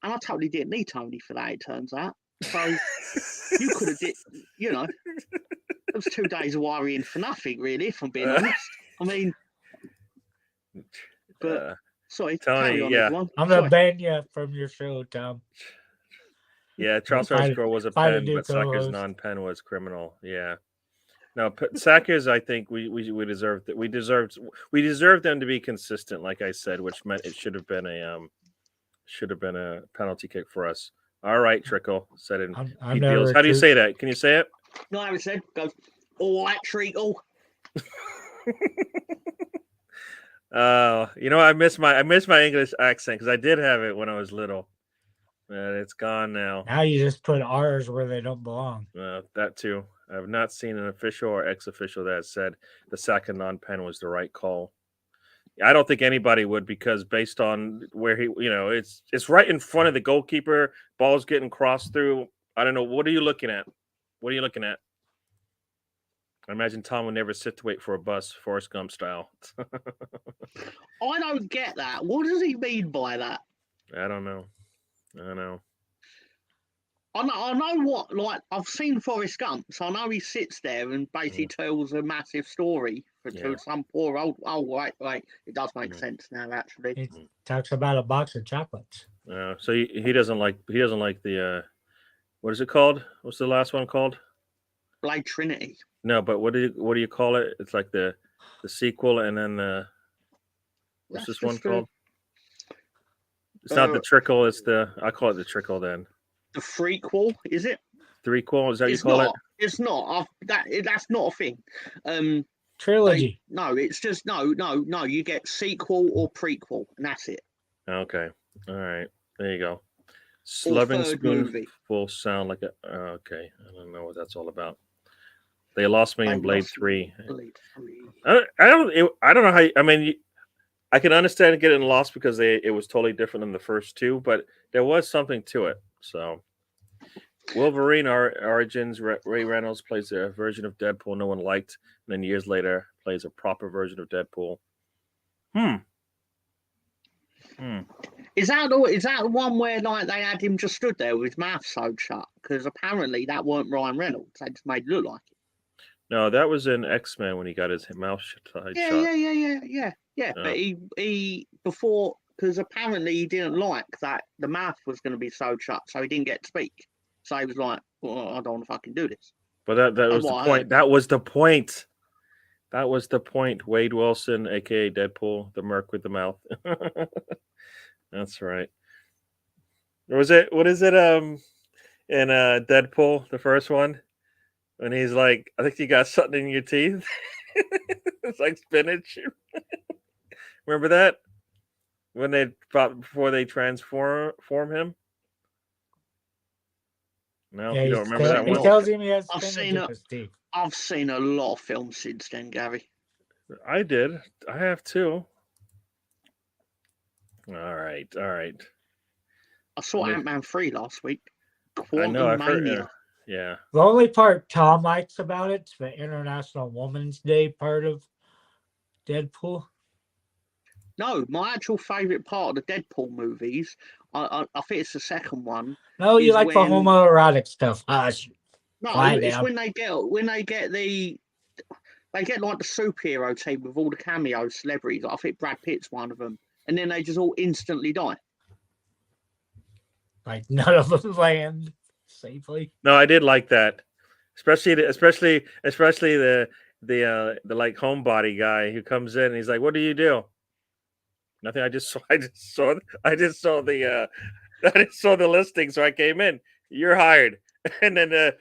And I totally didn't need Tony for that, it turns out. So you could have it was 2 days of worrying for nothing, really, if I'm being honest. I mean, but sorry, Tony, on, I'm going to ban you from your show, Tom. Yeah, Charles Scroll was a pen, but Saka's non-pen was criminal. Yeah. No, Saka's. I think we deserved that. We deserved them to be consistent, like I said, which meant it should have been a penalty kick for us. All right, Trickle said in Pete Deals. How do you say that? Can you say it? No, I said goes. All right, Trickle. I miss my English accent because I did have it when I was little. It's gone now. Now you just put R's where they don't belong. That too. I have not seen an official or ex-official that said the second non-pen was the right call. I don't think anybody would, because based on where he, it's right in front of the goalkeeper. Ball's getting crossed through. I don't know. What are you looking at? What are you looking at? I imagine Tom would never sit to wait for a bus, Forrest Gump style. I don't get that. What does he mean by that? I don't know. I know what, like, I've seen Forrest Gump, so I know he sits there and basically tells a massive story to some poor old. Oh, right. It does make sense now, actually. He talks about a box of chocolates. So he doesn't like the what is it called? What's the last one called? Blade Trinity. No, but what do you call it? It's like the sequel, and then what's this one called? It's not the trickle. It's I call it the trickle. Then the frequel, is it? Threequel, is that it's you call not, it? It's not. That's not a thing. Trilogy. No, it's just no. You get sequel or prequel, and that's it. Okay, all right, there you go. Or Loving third movie. Spoonful sound like a. Okay, I don't know what that's all about. They lost me in Blade 3. I don't know how. I mean, I can understand getting lost because it was totally different than the first two, but there was something to it. So, Wolverine Origins, Ray Reynolds plays a version of Deadpool no one liked, and then years later plays a proper version of Deadpool. Is that the one where, like, they had him just stood there with his mouth sewed shut? Because apparently that weren't Ryan Reynolds. They just made it look like it. No, that was in X-Men when he got his mouth shut. Yeah. But he before, because apparently he didn't like that the mouth was going to be sewed shut, so he didn't get to speak. So he was like, "Well, I don't want to fucking do this." But that was the point. That was the point. That was the point. Wade Wilson, aka Deadpool, the merc with the mouth. That's right. What is it? In Deadpool, the first one, when he's like, I think you got something in your teeth. It's like spinach. Remember that? When before they transform him? No, you don't remember that one? He tells him he has spinach in his teeth. I've seen a lot of films since then, Gary. I did. I have too. All right. I saw Ant-Man 3 last week. I know. I've heard. Yeah. The only part Tom likes about it's the International Women's Day part of Deadpool. No, my actual favourite part of the Deadpool movies, I think it's the second one. No, you like the homoerotic stuff. No, it's when they get like the superhero team with all the cameo celebrities. I think Brad Pitt's one of them, and then they just all instantly die. Like none of them land safely. No, I did like that, especially the like homebody guy who comes in and he's like, "What do you do?" Nothing. I just saw the listing, so I came in. You're hired, and then the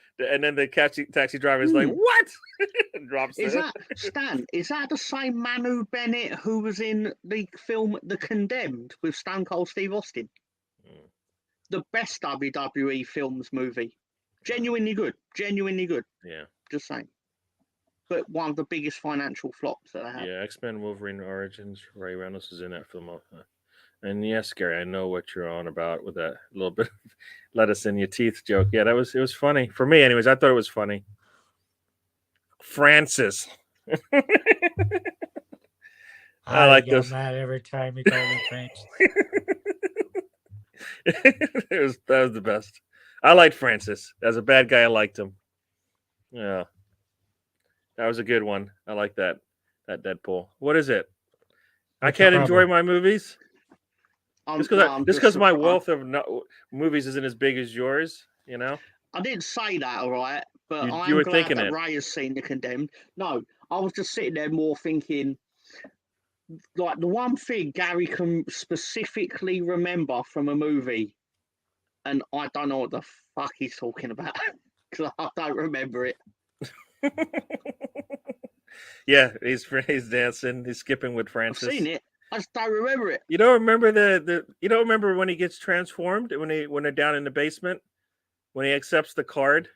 taxi driver is like, "What?" And drops. Is that the same Manu Bennett who was in the film The Condemned with Stone Cold Steve Austin? The best WWE films movie. Genuinely good. Yeah. Just saying. But one of the biggest financial flops that I had. Yeah, X-Men Wolverine Origins. Ray Reynolds is in that film. And yes, Gary, I know what you're on about with that little bit of lettuce in your teeth joke. Yeah, it was funny. For me, anyways, I thought it was funny. Francis. I like this. Mad every time you call me Francis. That was the best. I liked Francis. As a bad guy, I liked him. Yeah. That was a good one. I like that Deadpool. What is it? I can't enjoy my movies? Just because my wealth of movies isn't as big as yours, you know? I didn't say that, all right? But you were thinking that Ray has seen The Condemned. No, I was just sitting there more thinking, like, the one thing Gary can specifically remember from a movie, and I don't know what the fuck he's talking about, because I don't remember it. Yeah, he's dancing, he's skipping with Francis. I've seen it. I just don't remember it. You don't remember you don't remember when he gets transformed when they're down in the basement when he accepts the card.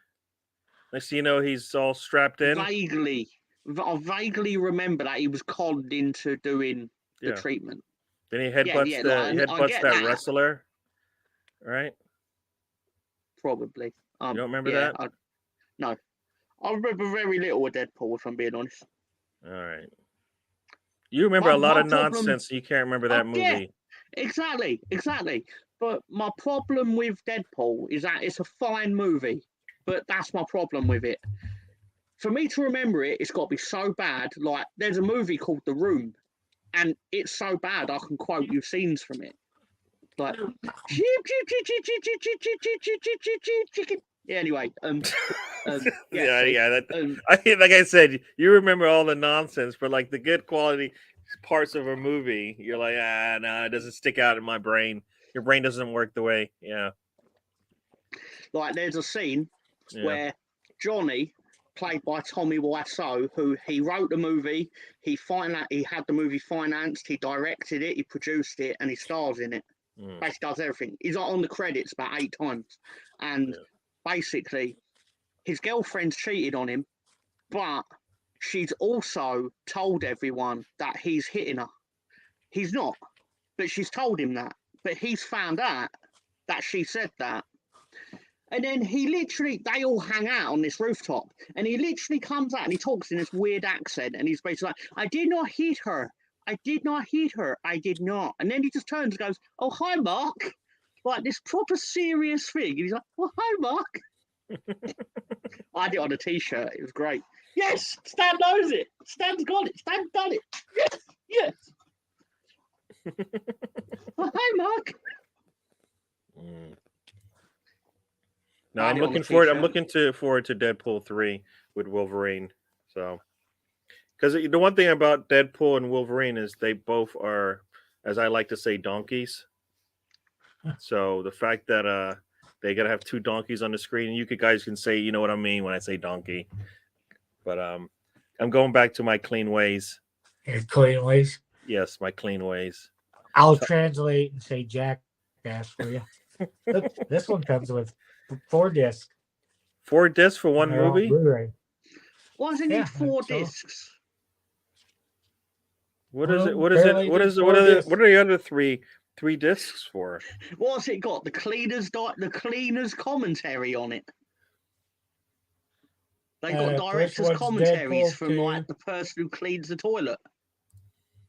Next thing you know, he's all strapped in. Vaguely, I vaguely remember that he was conned into doing the Yeah. treatment. Then he headbutts he he headbutts get that wrestler. Right? Probably. You don't remember that? No. I remember very little of Deadpool, if I'm being honest. All right. You remember a lot of nonsense. You can't remember that movie. Yeah, exactly. But my problem with Deadpool is that it's a fine movie, but that's my problem with it. For me to remember it, it's got to be so bad. Like, there's a movie called The Room, and it's so bad I can quote you scenes from it. Like, anyway, like I said, you remember all the nonsense, but like the good quality parts of a movie, you're like, no, it doesn't stick out in my brain. Your brain doesn't work the way, Like, there's a scene where Johnny, played by Tommy Wiseau, who he wrote the movie, he had the movie financed, he directed it, he produced it, and he stars in it. Basically does everything. He's on the credits about 8 times. And basically, his girlfriend's cheated on him, but she's also told everyone that he's hitting her. He's not, but she's told him that. But he's found out that she said that. And then they all hang out on this rooftop, and he literally comes out and he talks in this weird accent, and he's basically like, I did not hit her. I did not hit her. I did not. And then he just turns and goes, oh, hi, Mark. Like this proper serious thing. And he's like, oh, hi, Mark. I had it on a T-shirt. It was great. Yes, Stan knows it. Stan's got it. Stan's done it. Yes. Oh, hi, Mark. No, I'm looking forward. I'm looking forward to Deadpool 3 with Wolverine. So, because the one thing about Deadpool and Wolverine is they both are, as I like to say, donkeys. So the fact that they gotta have 2 donkeys on the screen, and you guys can say, you know what I mean when I say donkey. But I'm going back to my clean ways. Your clean ways? Yes, my clean ways. I'll translate and say jackass for you. This one comes with 4 discs. 4 discs for one movie? Blu-ray. Why does it need 4 discs? What is it? What is it? What are the other three discs for? What's it got? The cleaner's commentary on it. They got director's commentaries from like the person who cleans the toilet.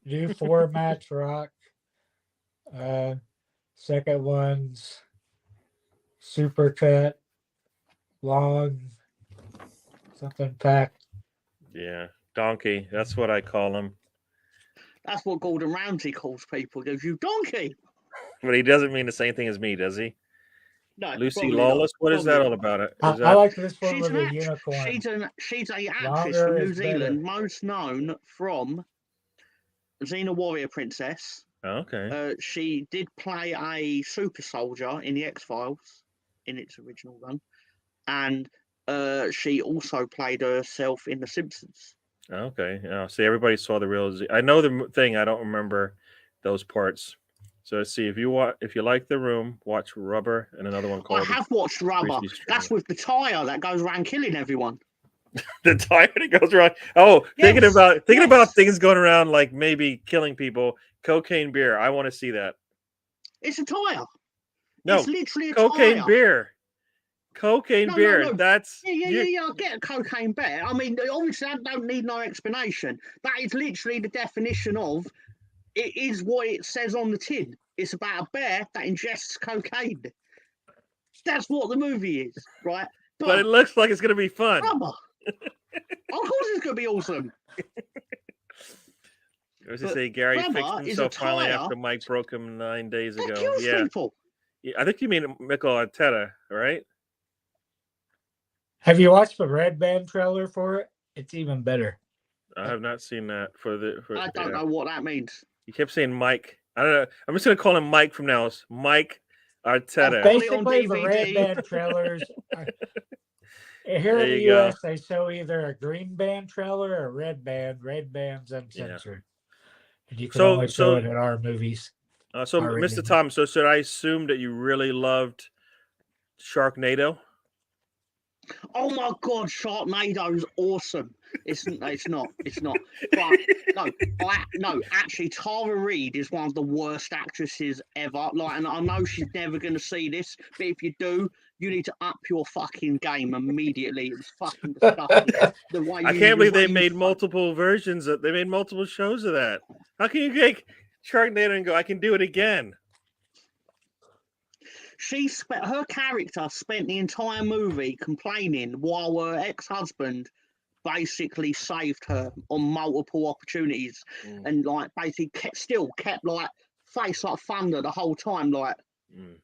New formats rock. Second one's supercut, long, something packed. Yeah, donkey. That's what I call him. That's what Gordon Ramsay calls people. He goes, you donkey. But he doesn't mean the same thing as me, does he? No. Lucy Lawless. What is that all about? I like this one with a unicorn. She's a actress from New Zealand, most known from Xena Warrior Princess. Okay. She did play a super soldier in the X-Files in its original run, and she also played herself in The Simpsons. Okay. See, everybody saw the real. I know the thing. I don't remember those parts. So let's see if you like The Room, watch Rubber, and another one called. I have watched Rubber. That's with the tire that goes around killing everyone. The tire that goes around. Oh, yes, thinking about things going around like maybe killing people. Cocaine beer. I want to see that. It's a tire. No, it's literally a cocaine tire. Beer. Cocaine beer. No. That's yeah. I get a cocaine beer. I mean, obviously, I don't need no explanation. That is literally the definition of. It is what it says on the tin. It's about a bear that ingests cocaine. That's what the movie is, right? But it looks like it's going to be fun. Rubber. Of course it's going to be awesome. I was to say Gary fixed himself finally after Mike broke him 9 days ago. People. Yeah, I think you mean Mikel Arteta, right? Have you watched the Red Band trailer for it? It's even better. I have not seen that. I don't know what that means. You kept saying Mike. I don't know. I'm just going to call him Mike from now. It's Mike Arteta. Basically, the Red Band trailers. Here in the U.S., they show either a green band trailer or red band. Red band's uncensored. And you can So only show so it in our movies. so R-rated Mr. movies. Tom, so should I assume that you really loved Sharknado? Oh my god, Sharknado is awesome. It's not. But no, actually, Tara Reid is one of the worst actresses ever. Like, and I know she's never going to see this, but if you do, you need to up your fucking game immediately. It was fucking disgusting. The way I you, can't the believe way they you made fuck- multiple versions of they made multiple shows of that. How can you take Sharknado and go, I can do it again? her character spent the entire movie complaining while her ex-husband basically saved her on multiple opportunities, Mm, and like basically kept like face like thunder the whole time. Like, mm.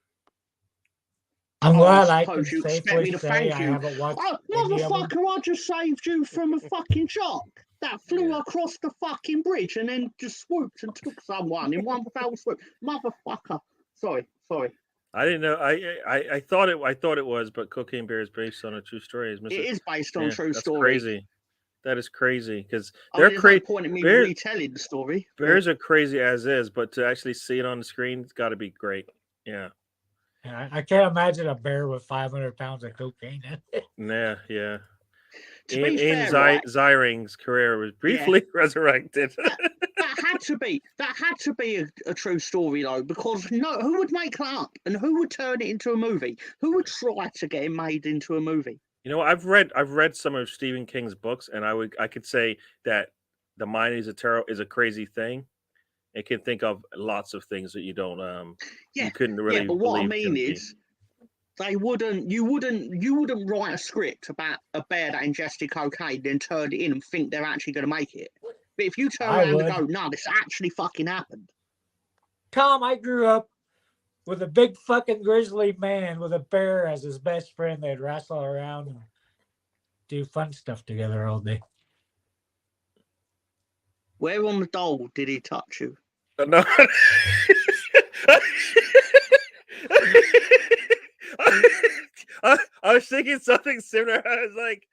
I'm oh, I glad I can suppose you expect safely me to say thank I you. haven't watched Oh, any of them. motherfucker, I just saved you from a fucking shark that flew Yeah. across the fucking bridge and then just swooped and took someone in one fell swoop. Motherfucker. Sorry. I didn't know. I thought it was, but Cocaine Bear is based on a true story. Is It Mr. is based on Yeah, true that's story. crazy. That is crazy because I they're mean, there's no crazy. point in me Bears, retelling the story. But bears are crazy as is, but to actually see it on the screen, it's got to be great. Yeah, And I can't imagine a bear with 500 pounds of cocaine in it. yeah. to be Ian fair, right? Ziring's career was Yeah. briefly resurrected. That had to be a true story though, because no, who would make that up and who would turn it into a movie? Who would try to get it made into a movie? You know, I've read some of Stephen King's books, and I could say that the mind is a crazy thing. It can think of lots of things that you don't Yeah, you couldn't yeah, really but what I believe mean can be. is, you wouldn't write a script about a bear that ingested cocaine, then turn it in and think they're actually going to make it. But if you turn I around and would. go, no, this actually fucking happened. Tom, I grew up with a big fucking grizzly man with a bear as his best friend. They'd wrestle around and do fun stuff together all day. Where on the doll did he touch you? No. I was thinking something similar. I was like,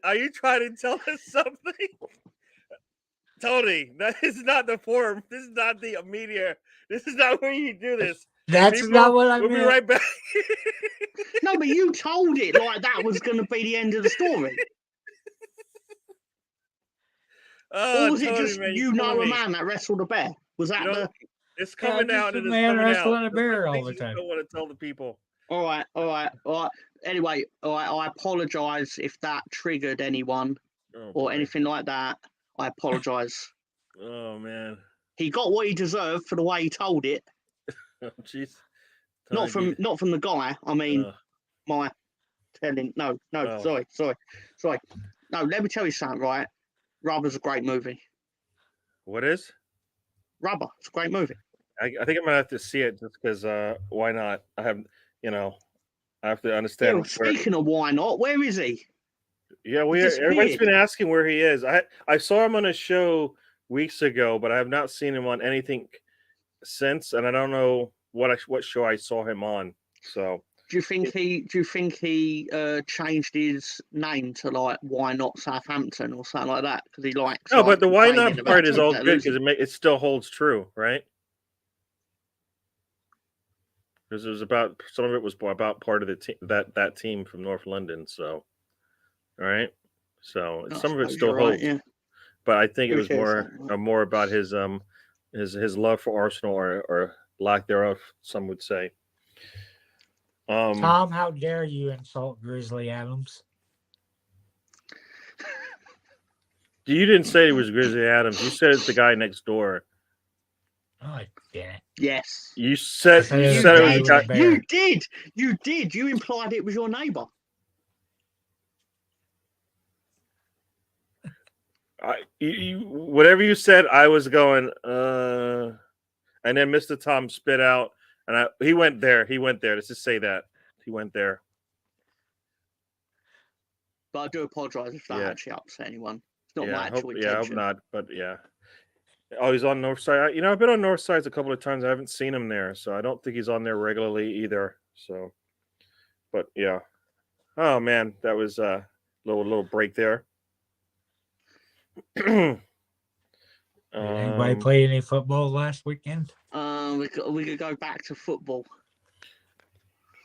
are you trying to tell us something? Tony, that is not the form. This is not the media. This is not where you do this. That's People, not what I we'll meant. be right back. No, but you told it like that was going to be the end of the story. Oh, Or was it Tony, just man, you killing know a me. man that wrestled a bear? Was that the? It's coming just out a and it's man coming out. wrestling a There's bear some all things the you just time. don't want to tell the people. All right. Anyway, I apologise if that triggered anyone Oh, or boy. anything like that. I apologise. Oh, man. He got what he deserved for the way he told it. Oh, jeez. Not from the guy. I mean, my telling. No, Oh. sorry. No, let me tell you something. Right, Rubber's a great movie. What is? Rubber, it's a great movie. I think I'm gonna have to see it just because. Why not? I have to Yeah, understand. well, speaking of why not, where is he? Yeah, He's everybody's disappeared. been asking where he is. I saw him on a show weeks ago, but I have not seen him on anything since, and I don't know what show I saw him on. So Do you think he changed his name to like Why Not Southampton or something like that? Because he likes no, but the why complaining not about part is teams all that good losing. because it still holds true, right? Because it was about some of it was about part of the team that team from North London. So, all right, so I some of it suppose still you're right. holds. Yeah. But I think it Give was it a more shot. more about his love for Arsenal or lack thereof, some would say. Tom, how dare you insult Grizzly Adams? You didn't say it was Grizzly Adams. You said it's the guy next door. Oh, damn it. Yes. You said I said you it was said a it guy was with the a guy. bear. You did. You implied it was your neighbour. Whatever you said, I was going. And then Mr. Tom spit out, and he went there. He went there. Let's just say that he went there. But I do apologise if that Yeah. actually upset anyone. It's not Yeah, my I actual hope intention. not. But yeah. Oh, he's on Northside. I've been on Northsides a couple of times. I haven't seen him there, so I don't think he's on there regularly either. So, but yeah. Oh man, that was a little break there. Anybody play any football last weekend? We could go back to football.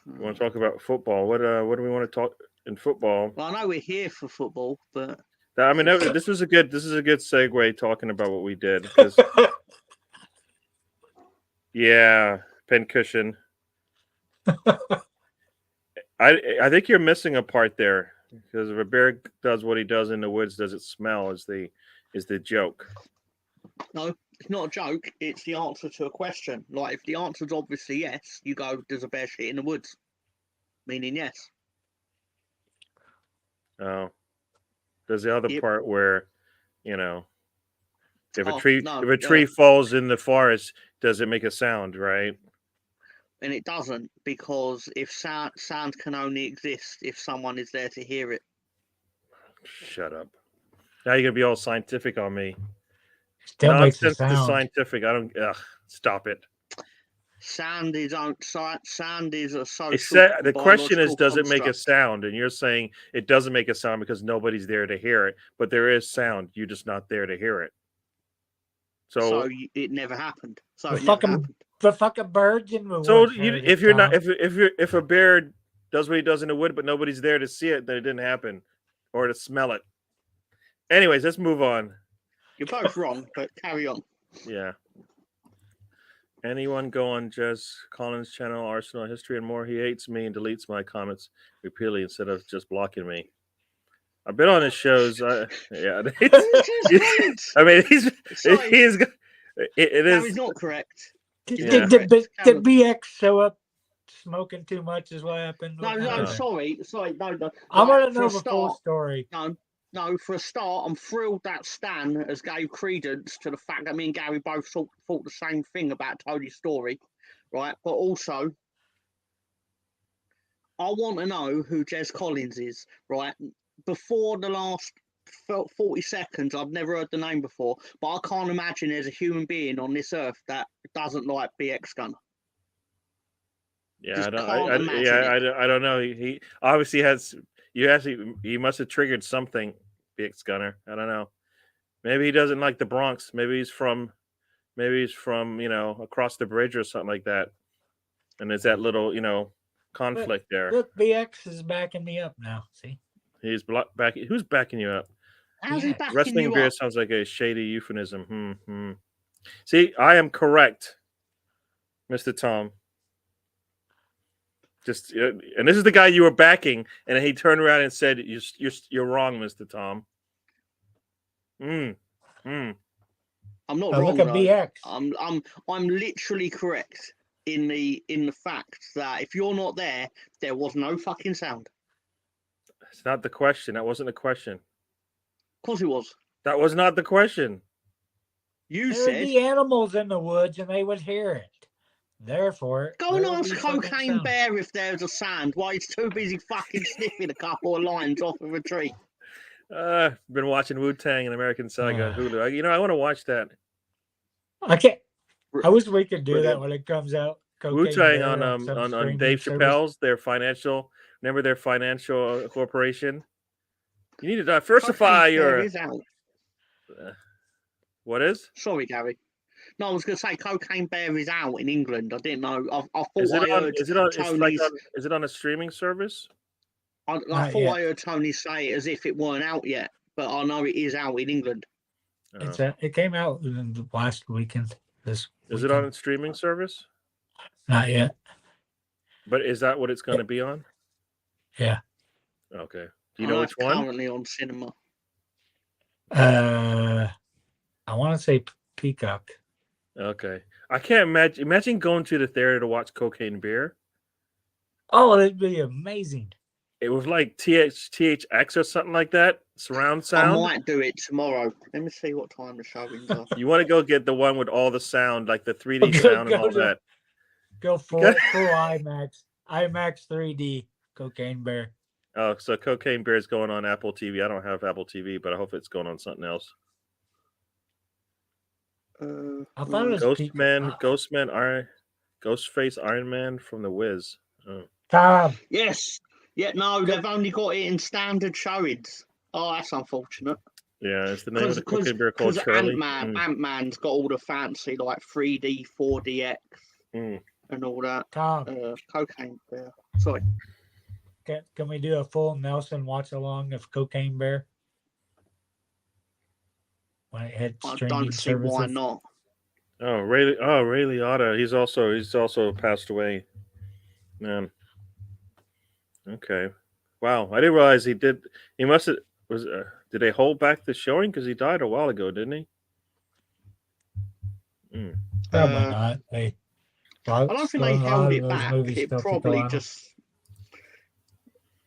You want to talk about football? What do we want to talk in football? Well, I know we're here for football, but I mean, this is a good segue talking about what we did because yeah, pincushion. I think you're missing a part there because if a bear does what he does in the woods, does it smell? Is the joke? no, it's not a joke. It's the answer to a question. Like if the answer's obviously yes, you go, "Does a bear shit in the woods?" Meaning yes. Oh, there's the other part where, if a No, tree falls in the forest, does it make a sound? Right? And it doesn't, because if sound can only exist if someone is there to hear it. Shut up. Now you're gonna be all scientific on me. Still makes a Nonsense to sound. scientific. I don't. Stop it. Sound is a social. The question is, biological does it make a construct. sound? And you're saying it doesn't make a sound because nobody's there to hear it. But there is sound. You're just not there to hear it. So it never happened. So the fucking birds in the so woods. if a bear does what he does in the wood, but nobody's there to see it, then it didn't happen, or to smell it. Anyways, let's move on. You're both wrong, but carry on. Yeah. Anyone go on Jez Collins' channel, Arsenal History and More? He hates me and deletes my comments repeatedly instead of just blocking me. I've been on his shows. Yeah. I mean, it is. He's not correct. Did BX show up smoking too much? Is what happened? No, sorry, no. I want to know the full story. No, for a start, I'm thrilled that Stan has gave credence to the fact that me and Gary both thought the same thing about Tony's story, right? But also, I want to know who Jez Collins is, right? Before the last 40 seconds, I've never heard the name before, but I can't imagine there's a human being on this earth that doesn't like BX Gunner. Yeah, I don't know. He obviously has. He must have triggered something, BX Gunner. I don't know. Maybe he doesn't like the Bronx. Maybe he's from across the bridge or something like that. And there's that little conflict there. Look, BX is backing me up now. See, he's backing. Who's backing you up? How's he backing Wrestling you beer up? sounds like a shady euphemism. See, I am correct, Mr. Tom. And this is the guy you were backing, and he turned around and said, "You're wrong, Mr. Tom." I'm not wrong. Look at BX. I'm literally correct in the fact that if you're not there, there was no fucking sound. It's not the question. That wasn't the question. Of course it was. That was not the question. There would be animals in the woods, and they would hear it. Therefore, go and ask Cocaine Bear if there's a sound while he's too busy fucking sniffing a couple of lines off of a tree. Been watching Wu-Tang and American Saga on Hulu. I want to watch that. I can't. I wish we could do that when it comes out. Wu-Tang on Dave Chappelle's their financial corporation. You need to diversify your. What is? Sorry, Gary. No, I was going to say Cocaine Bear is out in England. I didn't know. I thought is it on a streaming service? I thought I heard Tony say it as if it weren't out yet, but I know it is out in England. It came out in the last weekend. Is it on a streaming service? Not yet. But is that what it's going to be on? Yeah. Okay. Do you know which one? Currently on cinema. I want to say Peacock. Okay. I can't imagine going to the theater to watch Cocaine Bear. Oh, that'd be amazing. It was like THX or something like that. Surround sound. I might do it tomorrow. Let me see what time the showings are. You want to go get the one with all the sound, like the 3D sound and all that. Go full IMAX. IMAX 3D Cocaine Bear. Oh, so Cocaine Bear is going on Apple TV. I don't have Apple TV, but I hope it's going on something else. I thought it was Ghostface Iron Man from The Wiz. Oh. Tom. Yes. Yeah, no, they've only got it in standard showings. Oh, that's unfortunate. Yeah, is the name of the cocaine bear called Because Charlie? Ant-Man's got all the fancy like 3D, 4DX Mm. and all that. Tom, Cocaine bear. Sorry. can we do a full Nelson watch along of Cocaine Bear when it hits I streaming don't see why services? not. Ray Liotta. He's also passed away. Man. Okay. Wow. I didn't realize he did. He must have was. Did they hold back the showing because he died a while ago? Didn't he? Mm. Probably Uh, not. I don't think they a held lot of it those back. movies It still keep probably going. just.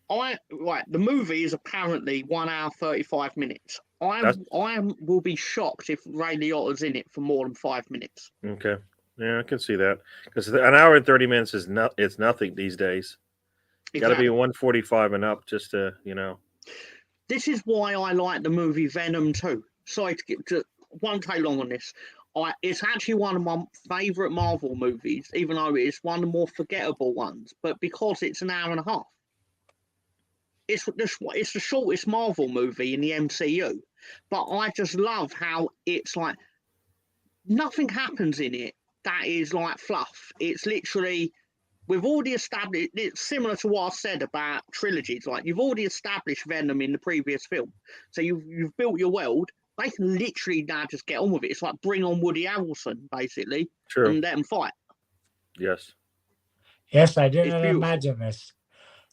The movie is apparently 1 hour 35 minutes. I will be shocked if Ray Liotta's in it for more than 5 minutes. Okay. Yeah, I can see that because an hour and 30 minutes is not. It's nothing these days. Got to be 145 and up just to This is why I like the movie Venom 2. Sorry won't take long on this. It's actually one of my favourite Marvel movies, even though it's one of the more forgettable ones. But because it's an hour and a half, it's the shortest Marvel movie in the MCU. But I just love how it's like nothing happens in it that is like fluff. It's literally we've already established. It's similar to what I said about trilogies. Like you've already established Venom in the previous film, so you've built your world. They can literally now just get on with it. It's like bring on Woody Harrelson basically, and let them fight. Yes. Yes, I didn't imagine this.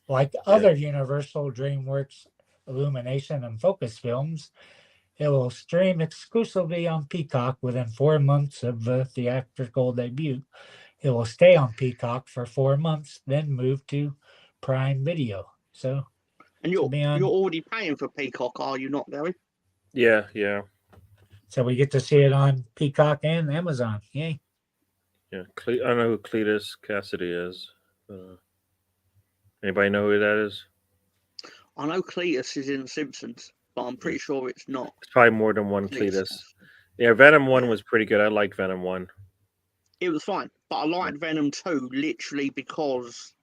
Like other Universal, DreamWorks, Illumination, and Focus films, it will stream exclusively on Peacock within 4 months of the theatrical debut. It will stay on Peacock for 4 months, then move to Prime Video. So, and you're already paying for Peacock, are you not, Gary? Yeah. So we get to see it on Peacock and Amazon. Yay! Yeah, I don't know who Cletus Cassidy is. Anybody know who that is? I know Cletus is in The Simpsons, but I'm pretty sure it's not. It's probably more than one Cletus. Yeah, Venom 1 was pretty good. I liked Venom 1. It was fine, but I liked Venom 2 literally because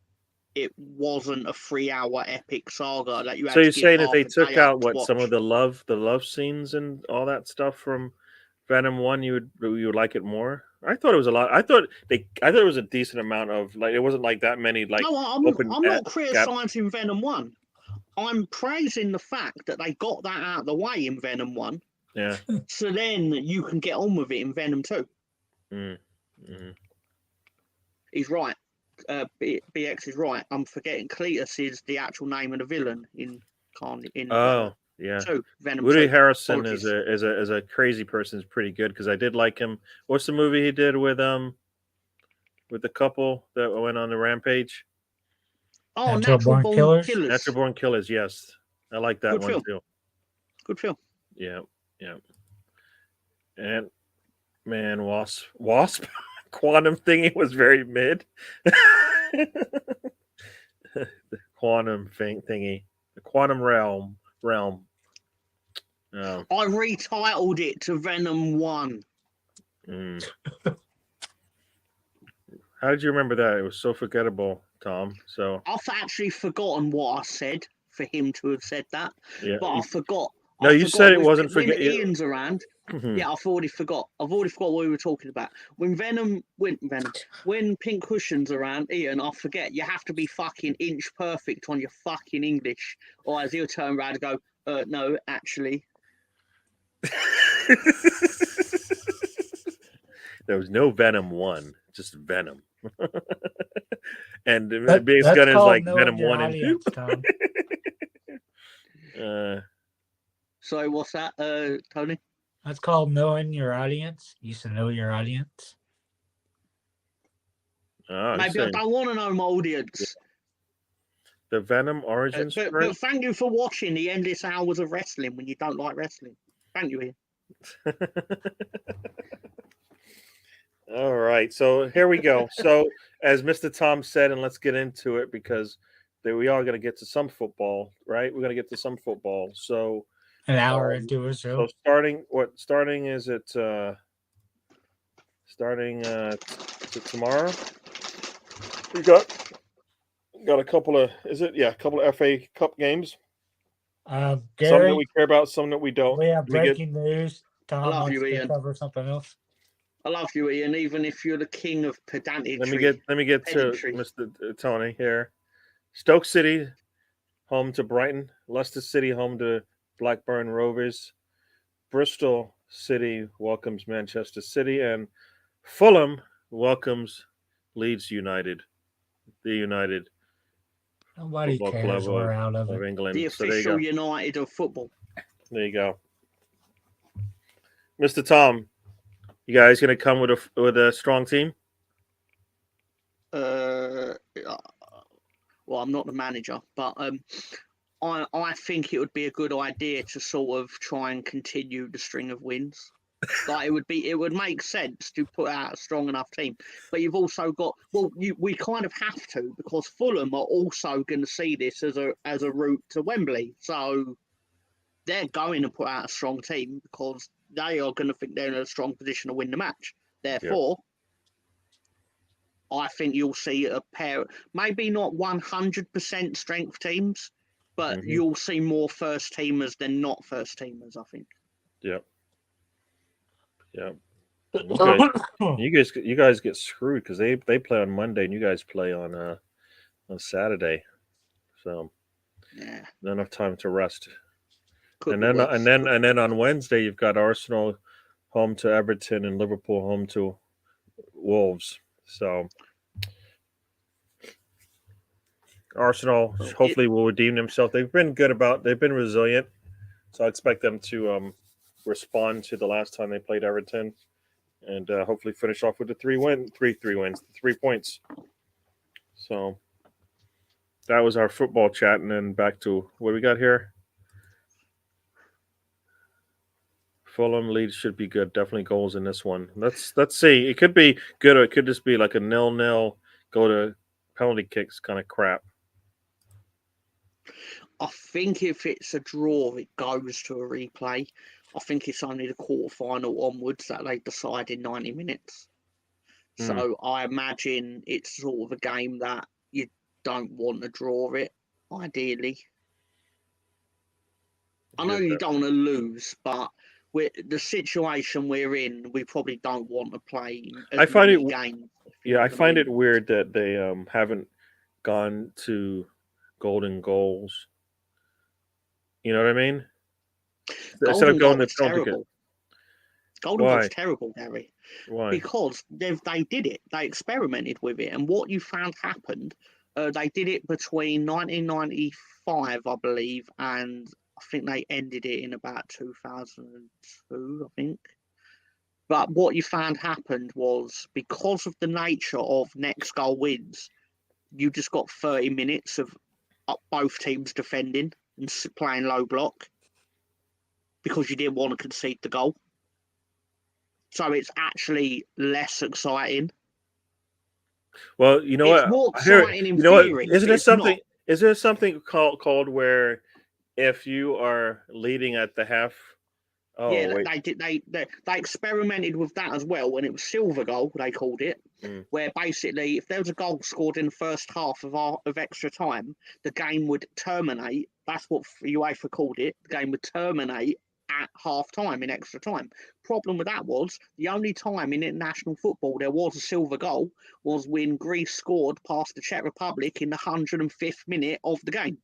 it wasn't a 3-hour epic saga that you had so to you're give saying half that they a took day out up to what some watch. of the love scenes and all that stuff from Venom 1, you would like it more? I thought it was a lot. I thought it was a decent amount of like it wasn't like that many like No, I'm not criticizing Venom 1. I'm praising the fact that they got that out of the way in Venom 1. Yeah. So then you can get on with it in Venom 2. Mm-hmm. He's right. BX is right. I'm forgetting Cletus is the actual name of the villain in yeah. 2, Venom Woody 2. Harrelson is a crazy person. Is pretty good because I did like him. What's the movie he did with the couple that went on the rampage? Oh, Natural Born Killers. Natural Born Killers. Yes, I like that one too. Good film. Yeah. And man, Wasp quantum thingy was very mid. The quantum thingy, the quantum realm. Oh. I retitled it to Venom 1. How did you remember that? It was so forgettable, Tom. So I've actually forgotten what I said for him to have said that. Yeah, but I forgot. No, you said it wasn't when Ian's around. Yeah, I've already forgot. I've already forgot what we were talking about. When Pink Cushion's around, Ian, I forget. You have to be fucking inch perfect on your fucking English, or as he'll turn around and go, no, actually. There was no Venom 1, just Venom. And the biggest gun is like Venom 1 and 2. So what's that, Tony? That's called knowing your audience. You should know your audience. Maybe I don't want to know my audience. The Venom origin story. But thank you for watching the endless hours of wrestling when you don't like wrestling. Thank you, Ian. All right, so here we go. So as Mr. Tom said, and let's get into it because we are going to get to some football, right? We're going to get to some football. So an hour into it. So starting is it tomorrow? We got a couple of FA Cup games. Some that Gary, we care about, some that we don't. we have We get breaking news. I Tom love wants you, to Ian. cover something else. I love you, Ian. Even if you're the king of let me pedantry, get to pedantry. Mr. Tony here. Stoke City home to Brighton, Leicester City home to Blackburn Rovers, Bristol City welcomes Manchester City, and Fulham welcomes Leeds United, the United Nobody Football Club cares. We're out of of it. England. The So there you official go. United of football. There you go. Mr. Tom, you guys gonna come with a strong team? Well, I'm not the manager, but I think it would be a good idea to sort of try and continue the string of wins. Like it would make sense to put out a strong enough team, but you've also got we kind of have to, because Fulham are also going to see this as a route to Wembley, so they're going to put out a strong team because they are going to think they're in a strong position to win the match. Therefore, I think you'll see a pair, maybe not 100% strength teams, but you'll see more first teamers than not first teamers, I think. Yep. Yep. You guys get screwed because they play on Monday and you guys play on Saturday, so Yeah, not enough time to rest. could And be then worse. and then on Wednesday you've got Arsenal home to Everton and Liverpool home to Wolves. So Arsenal hopefully will redeem themselves. They've been they've been resilient, so I expect them to respond to the last time they played Everton, and hopefully finish off with the 3 wins, 3 points. So that was our football chat, and then back to what we got here. Fulham Leeds should be good. Definitely goals in this one. Let's see. It could be good, or it could just be like a 0-0, go to penalty kicks kind of crap. I think if it's a draw, it goes to a replay. I think it's only the quarterfinal onwards that they decide in 90 minutes. So I imagine it's sort of a game that you don't want to draw it, ideally. I know you don't want to lose, but with the situation we're in, we probably don't want to play as many games. Yeah, I find it weird that they haven't gone to golden goals. You know what I mean? Instead of going to penalty kick. Golden goal's terrible, Gary. Why? Because they did it. They experimented with it, and what you found happened. They did it between 1995, I believe, and I think they ended it in about 2002, I think. But what you found happened was, because of the nature of next goal wins, you just got 30 minutes of both teams defending and playing low block because you didn't want to concede the goal. So it's actually less exciting. Well, you know it's what? more exciting in theory. Isn't there something? Not. Is there something called where if you are leading at the half? Oh, yeah, wait. They experimented with that as well, when it was silver goal, they called it, where basically if there was a goal scored in the first half of extra time, the game would terminate. That's what UEFA called it. The game would terminate at half time in extra time. Problem with that was the only time in international football there was a silver goal was when Greece scored past the Czech Republic in the 105th minute of the game.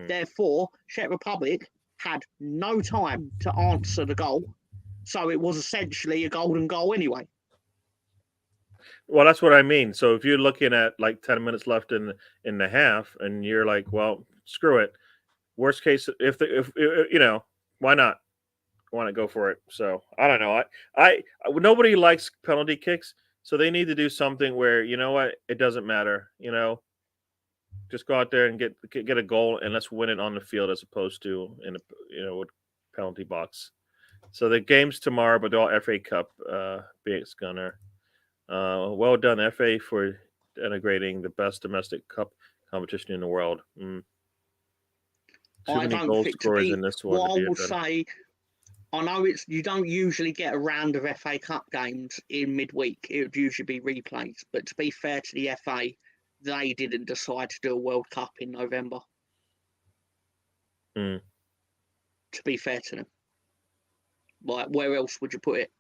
Therefore, Czech Republic had no time to answer the goal, so it was essentially a golden goal anyway. Well, that's what I mean. So if you're looking at like 10 minutes left in the half, and you're like, well, screw it. Worst case, if you know, why not? Want to go for it? So I don't know. I nobody likes penalty kicks, so they need to do something where, you know what, it doesn't matter. You know, just go out there and get a goal, and let's win it on the field as opposed to in a with penalty box. So the game's tomorrow, but they're all FA Cup. BX Gunner. Well done, FA, for integrating the best domestic cup competition in the world. Too many goal scorers in this one. What I will say, I know you don't usually get a round of FA Cup games in midweek. It would usually be replays. But to be fair to the FA, they didn't decide to do a World Cup in November. To be fair to them, like where else would you put it?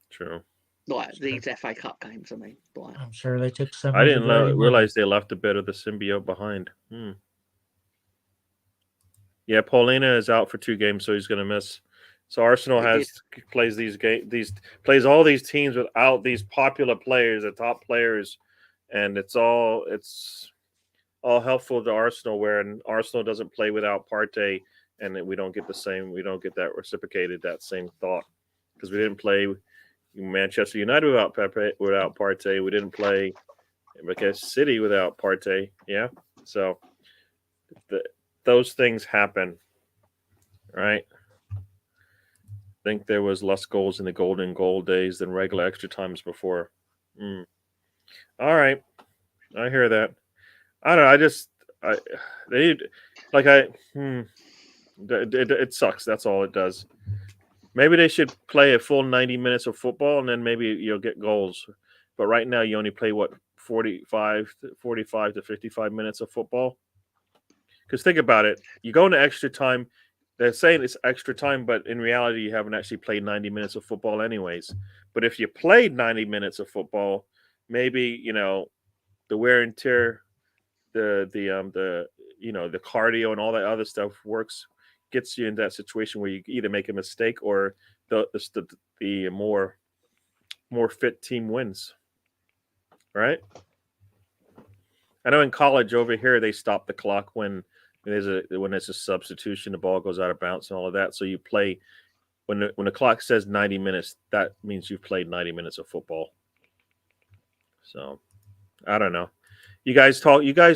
True. Like these FA Cup games, I mean. Like, I'm sure they took some. I of didn't the dirty money. realize they left a bit of the symbiote behind. Yeah, Paulina is out for 2 games, so he's going to miss. So Arsenal plays all these teams without these popular players, the top players, and it's all helpful to Arsenal. Where Arsenal doesn't play without Partey, and we don't get that reciprocated, that same thought, because we didn't play Manchester United without Partey. We didn't play City without Partey. Yeah, so those things happen, right? I think there was less goals in the golden goal days than regular extra times before. All right, I hear that. I don't know. It sucks. That's all it does. Maybe they should play a full 90 minutes of football, and then maybe you'll get goals. But right now, you only play 45 to 55 minutes of football. Because think about it, you go into extra time. They're saying it's extra time, but in reality, you haven't actually played 90 minutes of football anyways. But if you played 90 minutes of football, maybe the wear and tear, the cardio and all that other stuff gets you in that situation where you either make a mistake or the more fit team wins. Right? I know in college over here they stop the clock when there's a substitution, the ball goes out of bounds and all of that. So you play when the clock says 90 minutes, that means you've played 90 minutes of football. So I don't know. You guys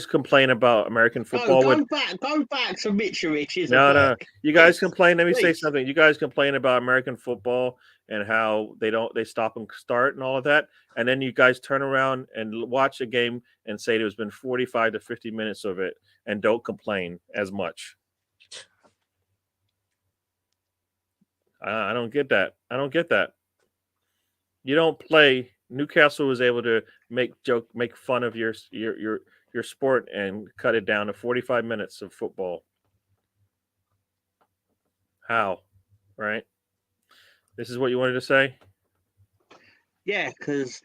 complain about American football. Go back to Mitrovic. No. You guys Please. complain. Let me say Please. something. You guys complain about American football and how they stop and start and all of that. And then you guys turn around and watch a game and say there's been 45 to 50 minutes of it and don't complain as much. I don't get that. You don't play. Newcastle was able to make fun of your sport and cut it down to 45 minutes of football. How? Right? This is what you wanted to say? Yeah, because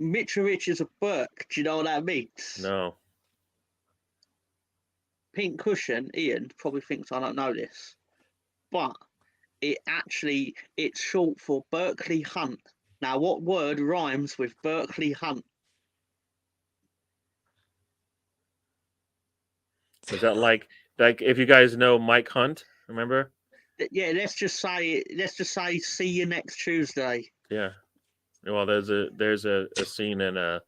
Mitrovic is a Burke. Do you know what that means? No. Pink cushion, Ian probably thinks I don't know this, but it's short for Berkeley Hunt. Now, what word rhymes with Berkeley Hunt? Is that like if you guys know Mike Hunt, remember? Yeah, let's just say see you next Tuesday. Yeah. Well, there's a scene in a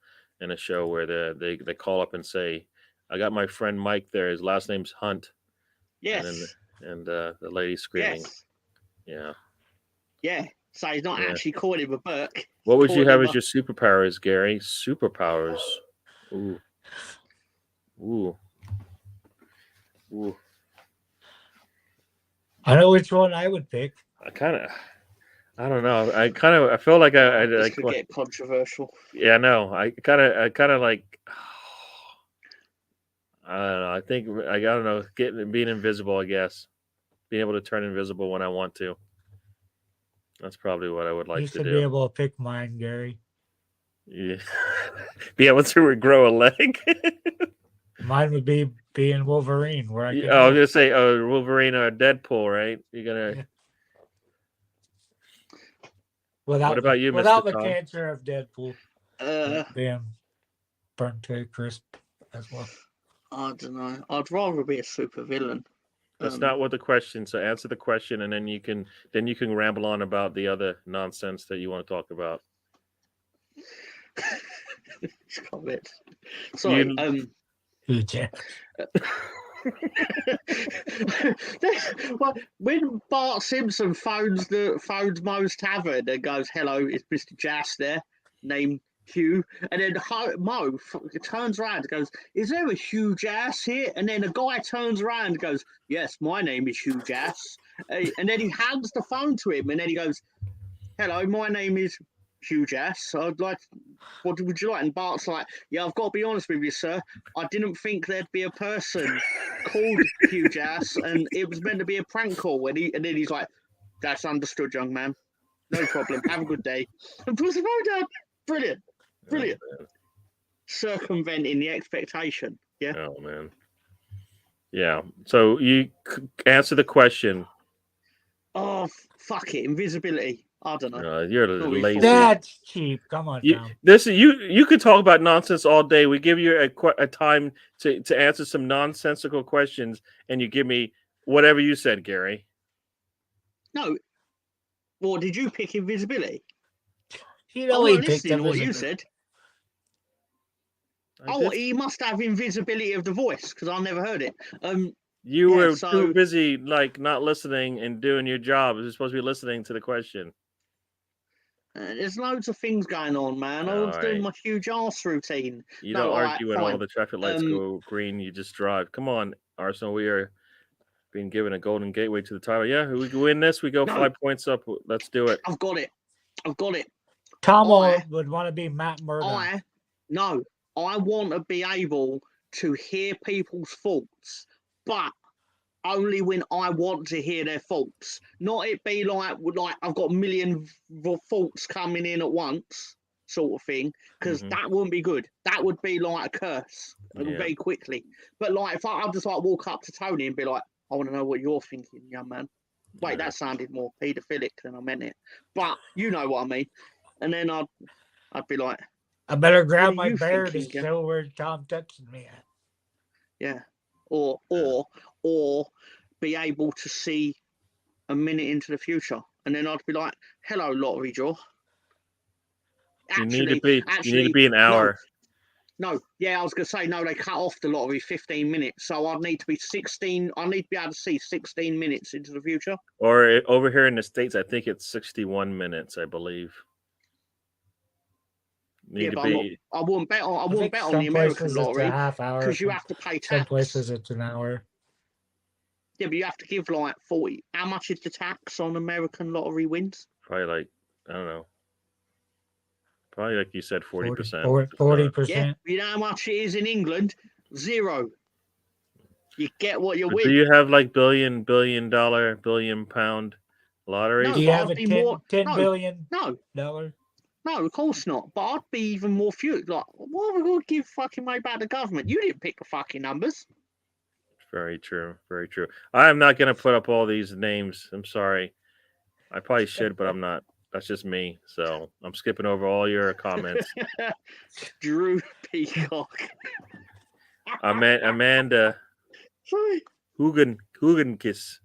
show where they call up and say, "I got my friend Mike there. His last name's Hunt." Yes. And the lady screaming. Yes. Yeah. Yeah. So he's not actually calling him a Burke. What would you have as your superpowers, Gary? Superpowers. Ooh. I know which one I would pick. I don't know. I feel like I this could get controversial. Yeah, no. I kind of like. I don't know. I think I don't know. Being invisible, I guess. Being able to turn invisible when I want to. That's probably what I would like to do. You should be able to pick mine, Gary. Yeah. Be able to regrow a leg. Mine would be being Wolverine. Where I was gonna say Wolverine or Deadpool, right? You're gonna. Yeah. What about you, without Mr. the cancer of Deadpool? Being burnt to a crisp as well. I don't know. I'd rather be a supervillain. That's not what the question. So answer the question, and then you can ramble on about the other nonsense that you want to talk about. Sorry. When Bart Simpson phones Moe's Tavern and goes, "Hello, it's Mr. Jass there, named Hugh," and then Mo turns around and goes, "Is there a Hugh Jass here?" And then a guy turns around and goes, "Yes, my name is Hugh Jass," and then he hands the phone to him, and then he goes, "Hello, my name is huge ass. I'd like, what would you like? And Bart's like, yeah, I've got to be honest with you, sir. I didn't think there'd be a person called huge ass, and it was meant to be a prank call. And then he's like, that's understood, young man. No problem. Have a good day. And puts the phone down. Brilliant. Brilliant. Oh, Circumventing the expectation. Yeah. oh man. Yeah. So you answer the question. Oh, fuck it. Invisibility. I don't know. You're Not really lazy. thought of that. That's cheap. Come on, You, Tom. you could talk about nonsense all day. We give you a time to answer some nonsensical questions, and you give me whatever you said, Gary. No. Well, did you pick invisibility? You I know he wasn't picked listening to what you invisibility. said. I Oh, did- he must have invisibility of the voice because I never heard it. You yeah, were so- too busy, like, not listening and doing your job. You're supposed to be listening to the question. There's loads of things going on, man. I was doing Alright. my huge arse routine. You No, don't alright, argue when all fine. the traffic lights go green. You just drive. Come on, Arsenal. We are being given a golden gateway to the title. Yeah, we win this. We go No. 5 points up. Let's do it. I've got it. Tom I- would want to be Matt Murdock. I want to be able to hear people's faults, but only when I want to hear their faults. Not it be like I've got a million faults coming in at once, sort of thing, because Mhm. that wouldn't be good. That would be like a curse Yeah. very quickly. But like if I'd just like walk up to Tony and be like, I want to know what you're thinking, young man. Wait, Yeah. that sounded more paedophilic than I meant it. But you know what I mean. And then I'd be like, I better grab are my you bear to thinking, Ken? show where Tom touching me at. yeah. Or be able to see a minute into the future. And then I'd be like, hello, lottery draw. You need to be an hour. No, yeah, I was gonna say no, they cut off the lottery 15 minutes. So I'd need to be 16, I need to be able to see 16 minutes into the future. Or over here in the States, I think it's 61 minutes, I believe. Need Yeah, to but be. I wouldn't bet on I think the some American places it's lottery a half hour. because you have to pay Some tax. places it's an hour. Yeah, but you have to give like 40. How much is the tax on American lottery wins? Probably like, I don't know. Probably like you said, 40%. 40%. Yeah, you know how much it is in England? 0. You get what you But win. do you have like billion pound lotteries? No, Do you but have I'd a be more- $10 no. billion? No, $? no, of course not. But I'd be even more furious. Like, why are we going to give fucking money back to the government? You didn't pick the fucking numbers. Very true. Very true. I am not going to put up all these names. I'm sorry. I probably should, but I'm not. That's just me. So I'm skipping over all your comments. Drew Peacock. Amanda Sorry. Hugenkiss.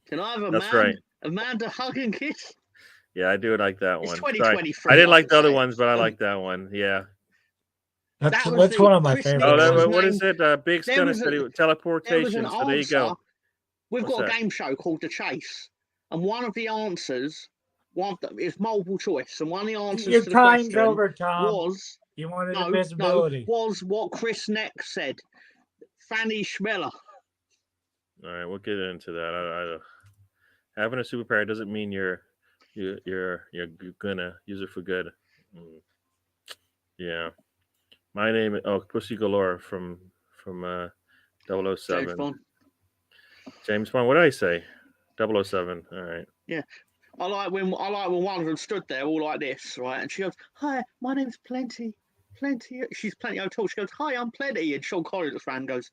Can I have a That's man? right. Amanda hug and kiss? Yeah, I do like that It's one. 2023. I didn't like the other say. ones, but I like that one. Yeah. That's That was the one of my Chris favorite. Oh, Nixon's ones. what name. is it? Big There Stunner was said a- he- There was teleportation. an So there you answer. go. We've What's got a that? game show called The Chase, and one of the answers, is multiple choice, and one of the answers Your to the time's question over, Tom. was You wanted no, invisibility. was what Chris Neck said. Fanny Schmeller. All right, we'll get into that. Having a superpower doesn't mean you're gonna use it for good. Yeah. My name is Pussy Galore from 007. James Bond. James Bond. What did I say? 007. All right. I like when one of them stood there all like this, right? And she goes, "Hi, my name's Plenty. She's Plenty O'Toole. She goes, "Hi, I'm Plenty." And Sean Connery looks around and goes,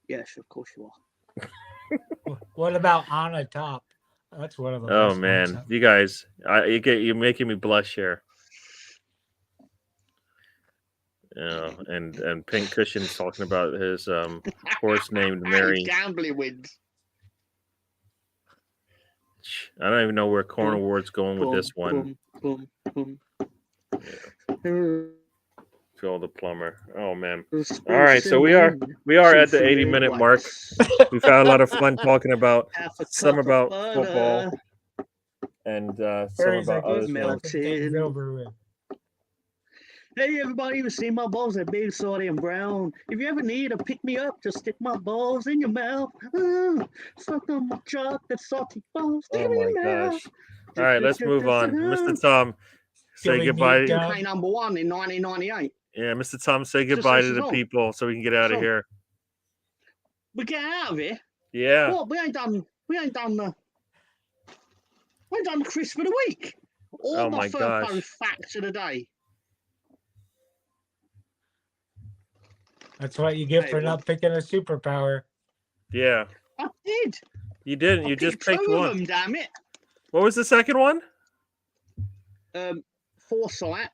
"Yes, of course you are." What about Anna Top? That's one of the Oh best man, ones. you guys, you're making me blush here. And Pink Cushion's talking about his horse named Mary. Gambling wins. I don't even know where Corner Ward's going with this one. Boom. Phil the plumber. Oh man. All right, so we are at the 80-minute mark. We've had a lot of fun talking about some about football and some about other things. Hey everybody, you see my balls? They're big, salty, and brown. If you ever need a pick me up, just stick my balls in your mouth. Suck on my chocolate salty balls. Oh my gosh. All right, let's move on. Mr. Tom, say Billy goodbye. Meat Gum. UK number 1 in 1998. Yeah, Mr. Tom, say Just goodbye to listen the on. people so we can get out of So- here. We get out of here. Yeah. What? We ain't done the crisp of the week. Or Oh my my third gosh. post fact of the day. That's what you get Hey, for well- not picking a superpower. Yeah. I did. You didn't. I You just picked picked two of one. them, damn it. What was the second one? Foresight.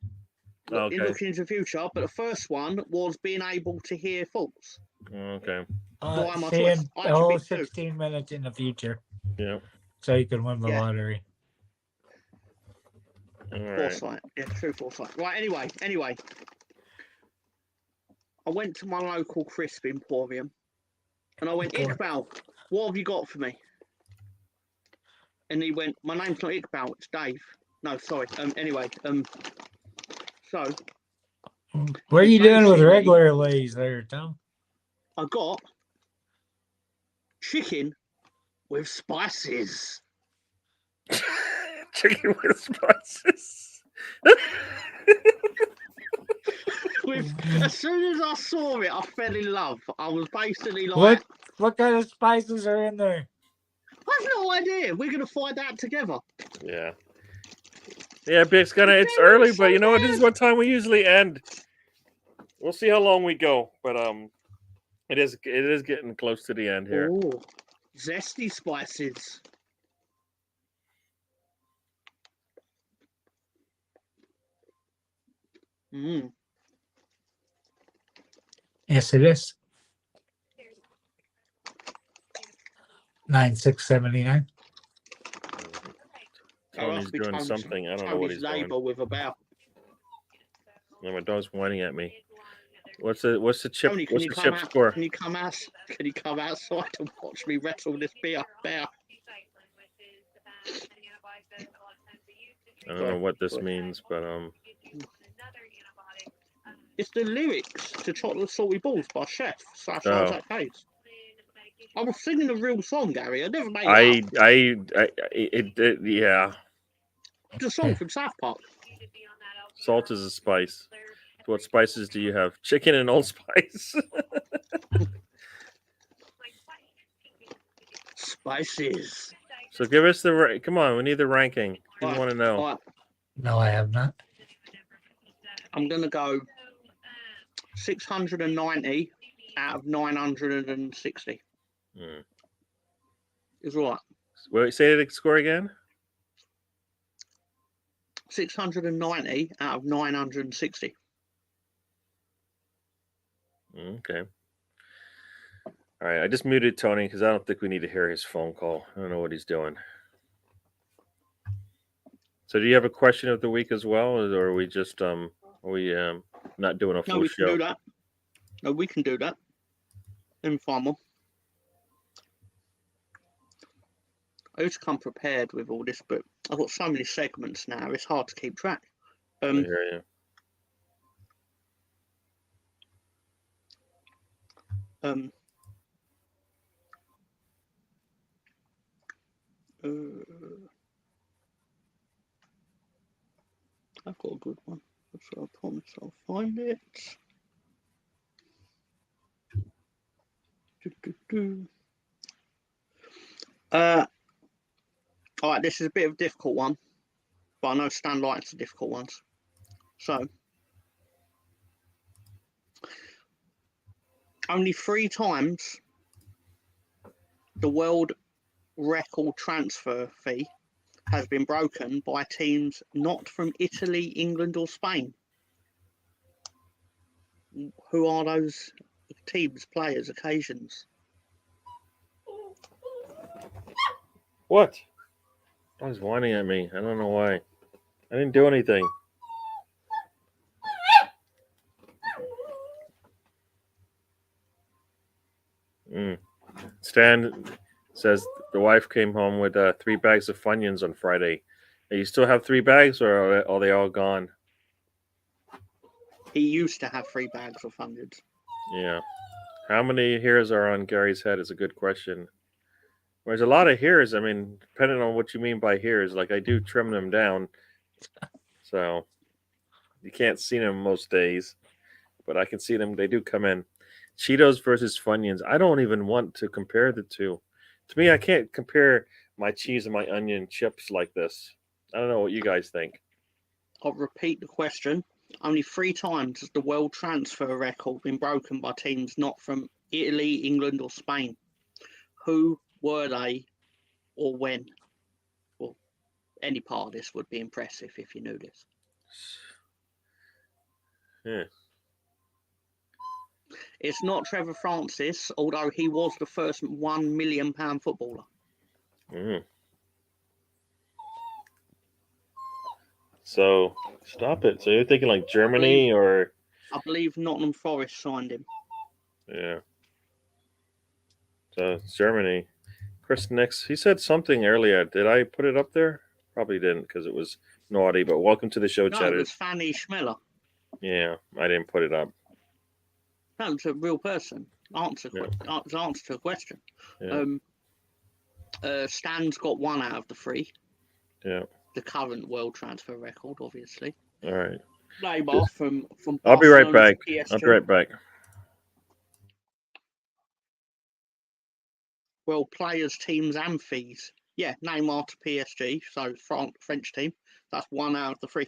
In Okay. looking into the future, but the first one was being able to hear thoughts. Okay. Do I my Seeing choice? I the actually whole picked two. 16 minutes in the future. Yeah. So you can win the Yeah. lottery. All right. Foresight. Yeah, true foresight. Right, anyway. I went to my local crisp emporium and I went, Iqbal, what have you got for me? And he went, my name's not Iqbal, it's Dave. No, sorry. Anyway, so What are you doing with basically- regular Lays there, Tom? I got chicken with spices. Chicken with spices. As soon as I saw it, I fell in love. I was basically like, What kind of spices are in there? I've no idea. We're gonna find out together. Yeah. Yeah, but it's It's early, so but you know what? This is bad. what time we usually end. We'll see how long we go, but it is getting close to the end here. Oh, zesty spices. Mm. Yes, it is. 9679. Tony's doing something. I don't know what he's doing. Neighbor with a bow. No, my dog's whining at me. What's the chip? Tony, What's the chip score? Can you come outside and watch me wrestle this bear? I don't know what this means, but It's the lyrics to Chocolate Salty Balls by Chef / Oh. Isaac Hayes. I was singing a real song, Gary. I never made it up. Yeah. It's a song from South Park. Salt is a spice. What spices do you have? Chicken and allspice. Spices. So give us the come on. We need the ranking. We Right. want to know. All right, No, I have not. I'm gonna go 690 out of 960. Hmm. Is right. Wait, say the score again. 690 out of 960. Okay. All right. I just muted Tony because I don't think we need to hear his phone call. I don't know what he's doing. So, do you have a question of the week as well, or are we just not doing a full No, we show? can do that. No, we can do that. Informal. I used to come prepared with all this, but I've got so many segments now, it's hard to keep track. I hear you. I've got a good one, so I promise I'll find it. All right, this is a bit of a difficult one, but I know Stan likes the difficult ones. So, only 3 times the world record transfer fee has been broken by teams not from Italy, England, or Spain. Who are those teams, players, occasions? What? Dog's whining at me. I don't know why. I didn't do anything. Stan says the wife came home with 3 bags of Funyuns on Friday. You still have 3 bags, or are they all gone? He used to have 3 bags of Funyuns. Yeah. How many hairs are on Gary's head is a good question. There's a lot of hairs. I mean, depending on what you mean by hairs, like I do trim them down. So You can't see them most days, but I can see them. They do come in. Cheetos versus Funyuns. I don't even want to compare the two. To me, I can't compare my cheese and my onion chips like this. I don't know what you guys think. I'll repeat the question. Only 3 times has the world transfer record been broken by teams not from Italy, England, or Spain. Who were they, or when? Well, any part of this would be impressive if you knew this. Yeah. It's not Trevor Francis, although he was the first £1 million footballer. Mm. So stop it. So you're thinking like Germany or I believe Nottingham Forest signed him. yeah. So it's Germany. Chris Nix, he said something earlier. Did I put it up there? Probably didn't because it was naughty. But welcome to the show, No, chatter. it was Fanny Schmeller. Yeah, I didn't put it up. No, it's a real person. Answer to a question. Yeah. Stan's got 1 out of the 3. Yeah. The current world transfer record, obviously. All right. Neymar from I'll be right Barcelona back. to PSG. I'll be right back. Well, players, teams, and fees. Yeah, Neymar to PSG, so French team. That's 1 out of the 3.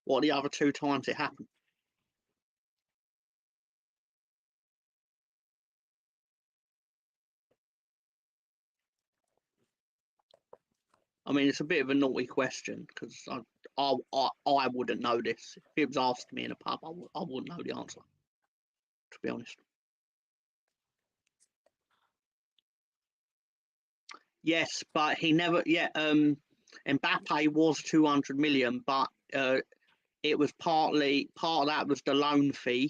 What are the other 2 times it happened? I mean, it's a bit of a naughty question because I wouldn't know this. If it was asked me in a pub, I wouldn't know the answer, to be honest. Yes, but he never. Yeah, Mbappe was 200 million, but it was part of that was the loan fee,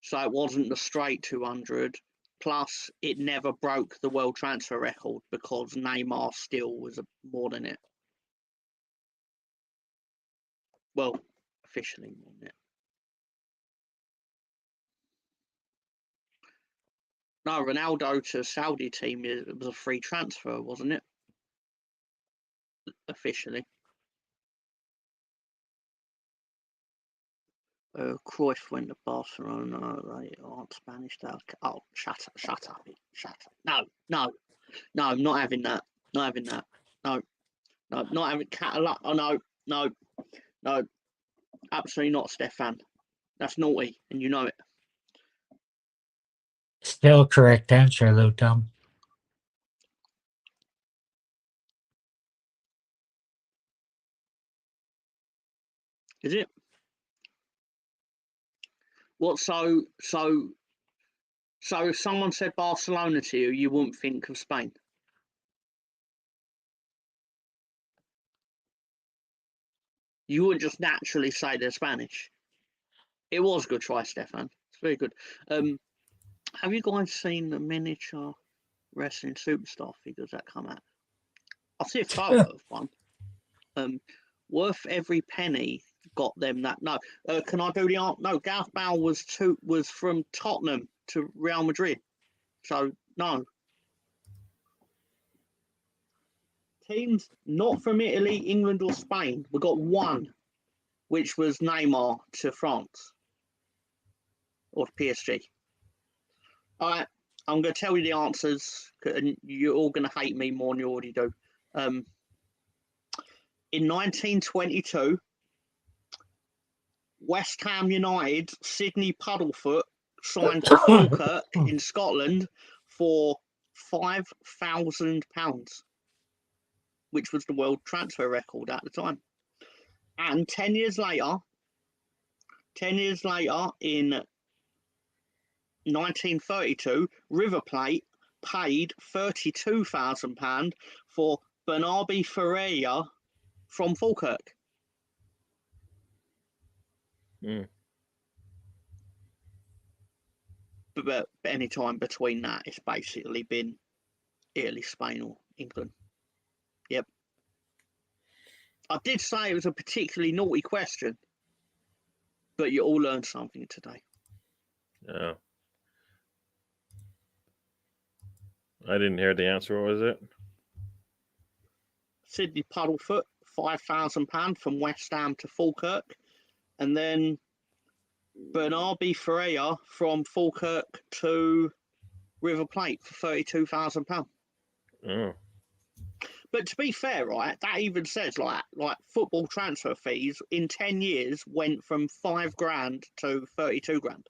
so it wasn't the straight 200. Plus, it never broke the world transfer record because Neymar still was more than it. Well, officially more than it. No, Ronaldo to Saudi team, it was a free transfer, wasn't it? Officially. Cruyff went to Barcelona. They aren't Spanish. Oh, shut up. No, not having that. Not having that. No, not having Catalan. Oh, no. Absolutely not, Stefan. That's naughty, and you know it. Still correct answer, though, Tom. Is it? What? So if someone said Barcelona to you, you wouldn't think of Spain. You wouldn't just naturally say they're Spanish. It was a good try, Stefan. It's very good. Have you guys seen the miniature wrestling superstar figures that come out? I see a photo of one. Worth every penny. Got them that. No. Can I do the art? No. Gareth Bale was from Tottenham to Real Madrid. So no. Teams not from Italy, England, or Spain. We got 1, which was Neymar to France or to PSG. All right, I'm going to tell you the answers, and you're all going to hate me more than you already do. In 1922, West Ham United, Sidney Puddlefoot signed to Falkirk in Scotland for £5,000, which was the world transfer record at the time. And 10 years later, in 1932, River Plate paid £32,000 for Bernabe Ferreira from Falkirk. But any time between that, it's basically been Italy, Spain, or England. Yep. I did say it was a particularly naughty question, but you all learned something today. Yeah. I didn't hear the answer. What was it? Sidney Puddlefoot, £5,000 from West Ham to Falkirk. and then Bernabe Ferreira from Falkirk to River Plate for £32,000. Oh, But to be fair, right, that even says like football transfer fees in 10 years went from £5,000 to 32 grand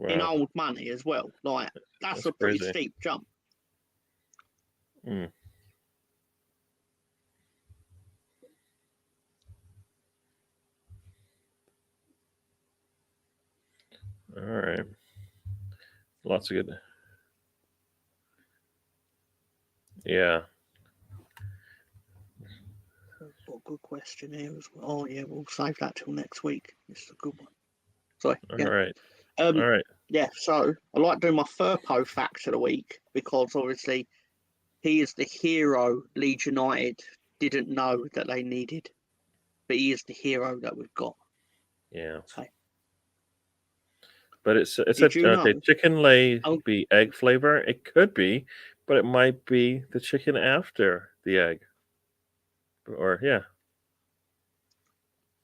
in wow. old money as well. Like that's a pretty crazy. steep jump. Mm. All right. Lots of good. Yeah. What a good question here as well. Oh yeah, we'll save that till next week. This is a good one. Sorry. All Yeah. right. All right. Yeah, so I like doing my Firpo fact of the week because obviously he is the hero Leeds United didn't know that they needed, but he is the hero that we've got. Yeah. Okay. But it's Did you okay. know? Chicken lay Oh. be egg flavor. It could be, but it might be the chicken after the egg. Or yeah.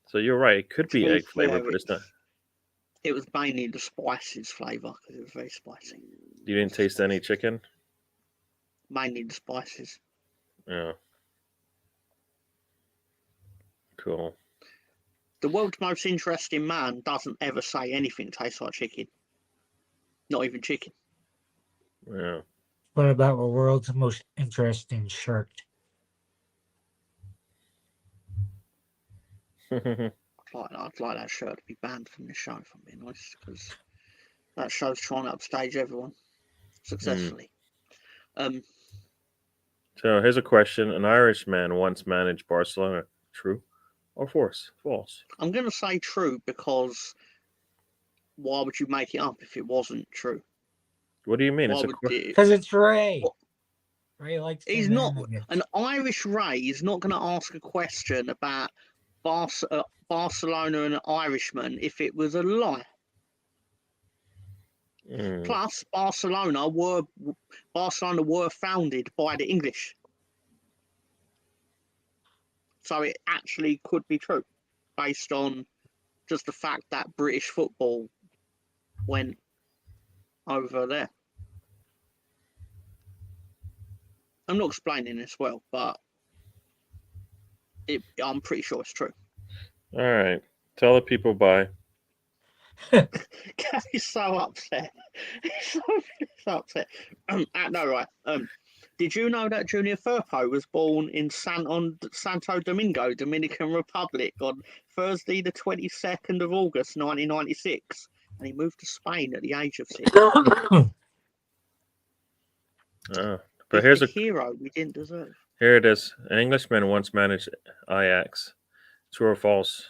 So you're right. It could To be be egg flavor, fair, but it's not. It was mainly the spices flavour because it was very spicy. You didn't taste any chicken? Mainly the spices. Yeah. Cool. The world's most interesting man doesn't ever say anything tastes like chicken. Not even chicken. Yeah. What about the world's most interesting shirt? I'd like that shirt to be banned from this show, if I'm being honest, because that show's trying to upstage everyone successfully. So here's a question. An Irishman once managed Barcelona. True or false? False. I'm going to say true because why would you make it up if it wasn't true? What do you mean? Why It's a would question. Because it's Ray. What? Ray likes to He's not manage. an Irish Ray. Is not going to ask a question about Barcelona and an Irishman if it was a lie. Plus, Barcelona were founded by the English, so it actually could be true, based on just the fact that British football went over there. I'm not explaining this well, but I'm pretty sure it's true. All right. Tell the people bye. Gary's so upset. He's so upset. No, right. Did you know that Junior Firpo was born in Santo Domingo, Dominican Republic, on Thursday, the 22nd of August, 1996, and he moved to Spain at the age of 6? But here's the a hero we didn't deserve. Here it is. An Englishman once managed Ajax. True or false?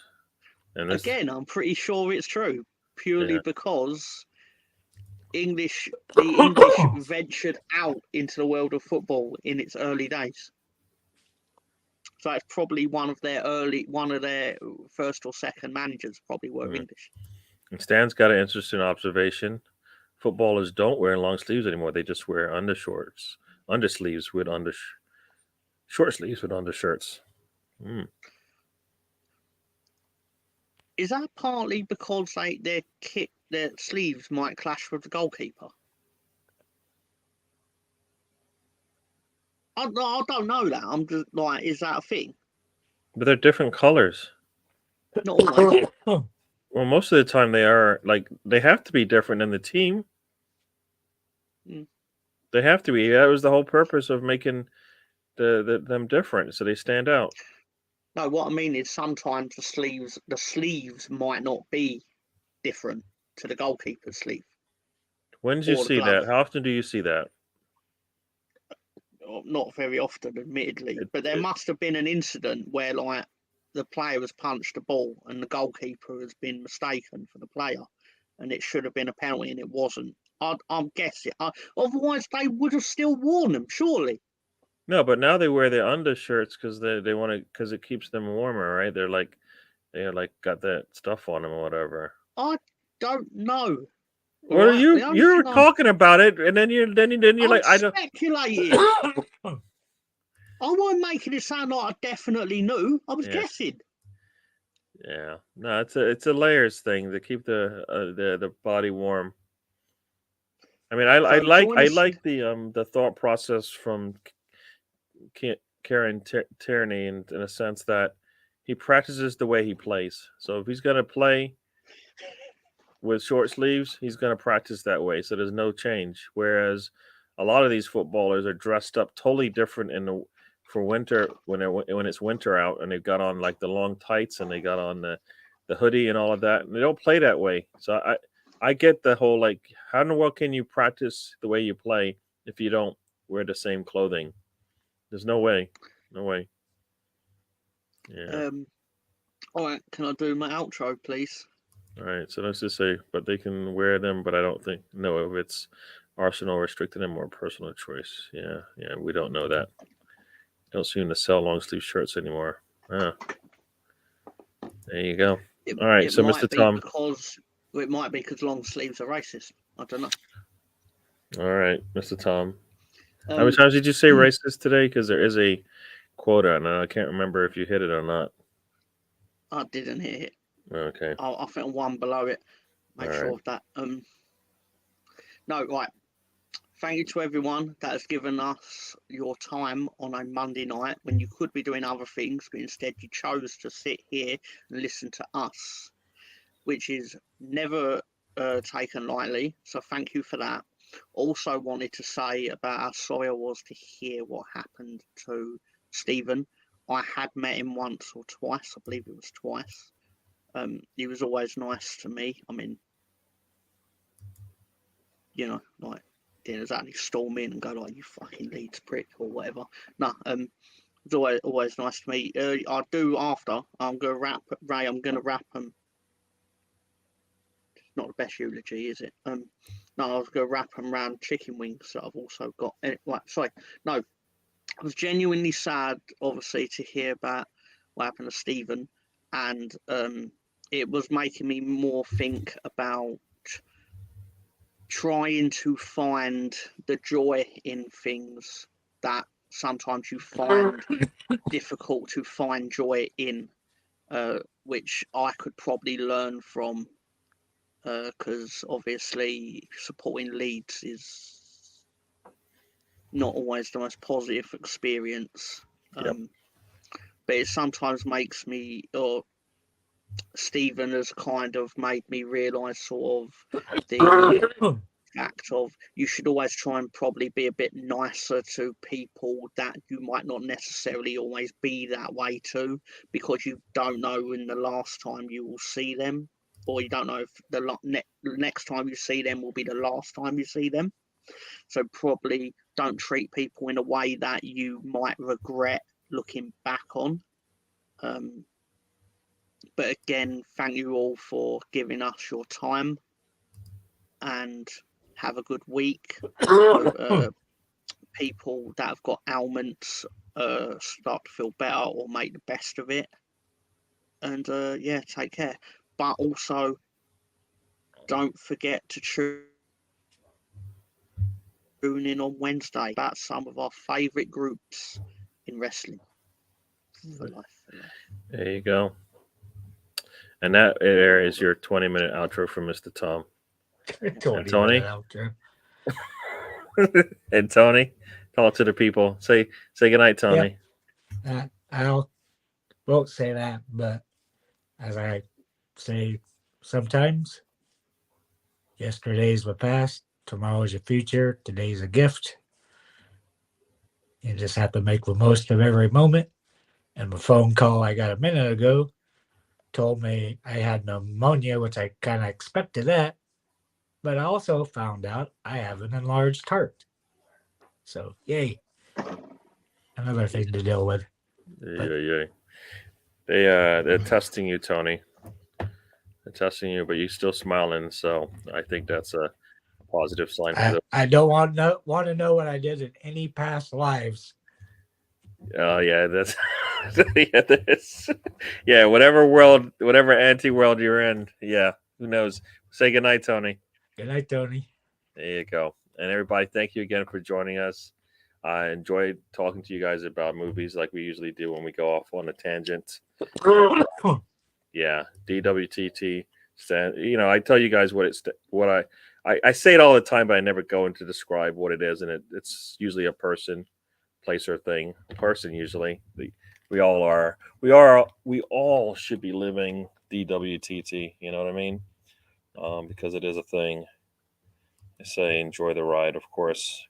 And this, Again, I'm pretty sure it's true, purely Yeah. because the English ventured out into the world of football in its early days. So it's probably one of their first or second managers probably were English. And Stan's got an interesting observation. Footballers don't wear long sleeves anymore. They just wear undersleeves with short sleeves with undershirts. Is that partly because their sleeves might clash with the goalkeeper? I don't know that. I'm just like, is that a thing? But they're different colors. Not always. Well, most of the time they are they have to be different in the team. They have to be. That was the whole purpose of making them different, so they stand out. No, what I mean is sometimes the sleeves might not be different to the goalkeeper's sleeve. When did you see that? How often do you see that? Not very often, admittedly, but there must have been an incident where the player has punched the ball and the goalkeeper has been mistaken for the player, and it should have been a penalty and it wasn't. I'm guessing. Otherwise, they would have still worn them, surely. No, but now they wear their undershirts because they want to, because it keeps them warmer, right? They're got that stuff on them or whatever. I don't know. What are you're talking about it, and then you're like, I don't. Speculating. I wasn't making it sound like I definitely knew. I was guessing. Yeah, no, it's a layers thing to keep the body warm. I mean, So join I us. like the thought process from Karen Tierney in a sense that he practices the way he plays. So if he's gonna play with short sleeves, he's gonna practice that way. So there's no change. Whereas a lot of these footballers are dressed up totally different for winter when it's winter out and they've got on like the long tights and they got on the hoodie and all of that. And they don't play that way. So I get the whole like how in the world can you practice the way you play if you don't wear the same clothing? There's no way. No way. Yeah. All right, can I do my outro, please? All right. So let's just say, but they can wear them, but I don't think no if it's Arsenal restricted them or personal choice. Yeah. Yeah. We don't know that. Don't seem to sell long sleeve shirts anymore. Ah, there you go. All right. It So might Mr. be Tom. because it might be because long sleeves are racist. I don't know. All right, Mr. Tom. How many times did you say racist today? Because there is a quota, and I can't remember if you hit it or not. I didn't hear it. Okay. I think one below it. Make All sure right. of that. No, right. Thank you to everyone that has given us your time on a Monday night when you could be doing other things, but instead you chose to sit here and listen to us, which is never taken lightly. So thank you for that. Also wanted to say about how sorry I was to hear what happened to Stephen. I had met him once or twice. I believe it was twice. He was always nice to me. I mean, you know, like didn't exactly storm in and go like you fucking Leeds prick or whatever. No, it's always nice to me. I do after. I'm gonna wrap Ray. I'm gonna wrap not the best eulogy, is it? No, I was gonna wrap them around chicken wings that I've also got. Right, sorry, no, I was genuinely sad, obviously, to hear about what happened to Stephen, and it was making me more think about trying to find the joy in things that sometimes you find difficult to find joy in, which I could probably learn from, because obviously supporting Leeds is not always the most positive experience. Yep. But it sometimes makes me, or Stephen has kind of made me realise sort of the fact of you should always try and probably be a bit nicer to people that you might not necessarily always be that way to, because you don't know when the last time you will see them, or you don't know if the next time you see them will be the last time you see them. So probably don't treat people in a way that you might regret looking back on. But again, thank you all for giving us your time, and have a good week. People that have got ailments start to feel better or make the best of it. And yeah, take care. But also, don't forget to tune in on Wednesday about some of our favourite groups in wrestling. For life. There you go. And that there is your 20-minute outro from Mr. Tom. And Tony? And Tony, talk to the people. Say goodnight, Tony. I won't say that, but as I say sometimes, yesterday's my past, tomorrow's your future, today's a gift. You just have to make the most of every moment. And the phone call I got a minute ago told me I had pneumonia, which I kind of expected that. But I also found out I have an enlarged heart. So, yay. Another thing to deal with. Yeah. They're testing you, Tony. They're testing you, but you're still smiling. So I think that's a positive sign for them. I don't want to know what I did in any past lives. Oh yeah, that's yeah. Yeah, whatever anti-world you're in. Yeah, who knows? Say goodnight, Tony. Good night, Tony. There you go. And everybody, thank you again for joining us. I enjoyed talking to you guys about movies like we usually do when we go off on a tangent. Yeah, DWTT stand. I tell you guys what I say it all the time, but I never go into describe what it is, and it's usually a person, place, or thing. A person usually. We all are. We all should be living DWTT. You know what I mean? Because it is a thing. I say enjoy the ride, of course.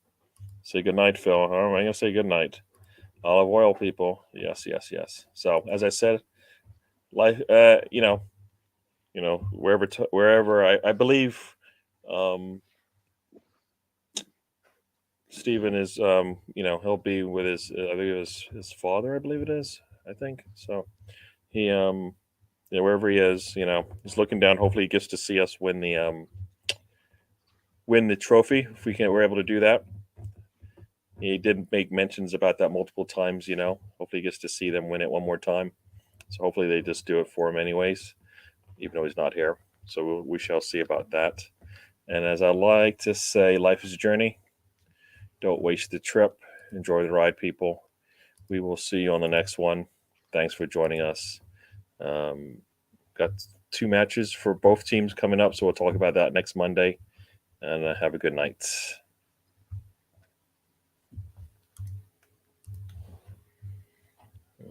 Say good night, Phil. I'm gonna say good night. Olive oil, people. Yes, yes, yes. So as I said, life. Wherever I believe, Stephen is. He'll be with his. I think it was his father. I believe it is. I think so. He wherever he is, he's looking down. Hopefully, he gets to see us win the trophy if we're able to do that. He did make mentions about that multiple times. Hopefully, he gets to see them win it one more time. So hopefully, they just do it for him anyways, even though he's not here. So we shall see about that. And as I like to say, life is a journey. Don't waste the trip. Enjoy the ride, people. We will see you on the next one. Thanks for joining us. Got 2 matches for both teams coming up, so we'll talk about that next Monday. And have a good night.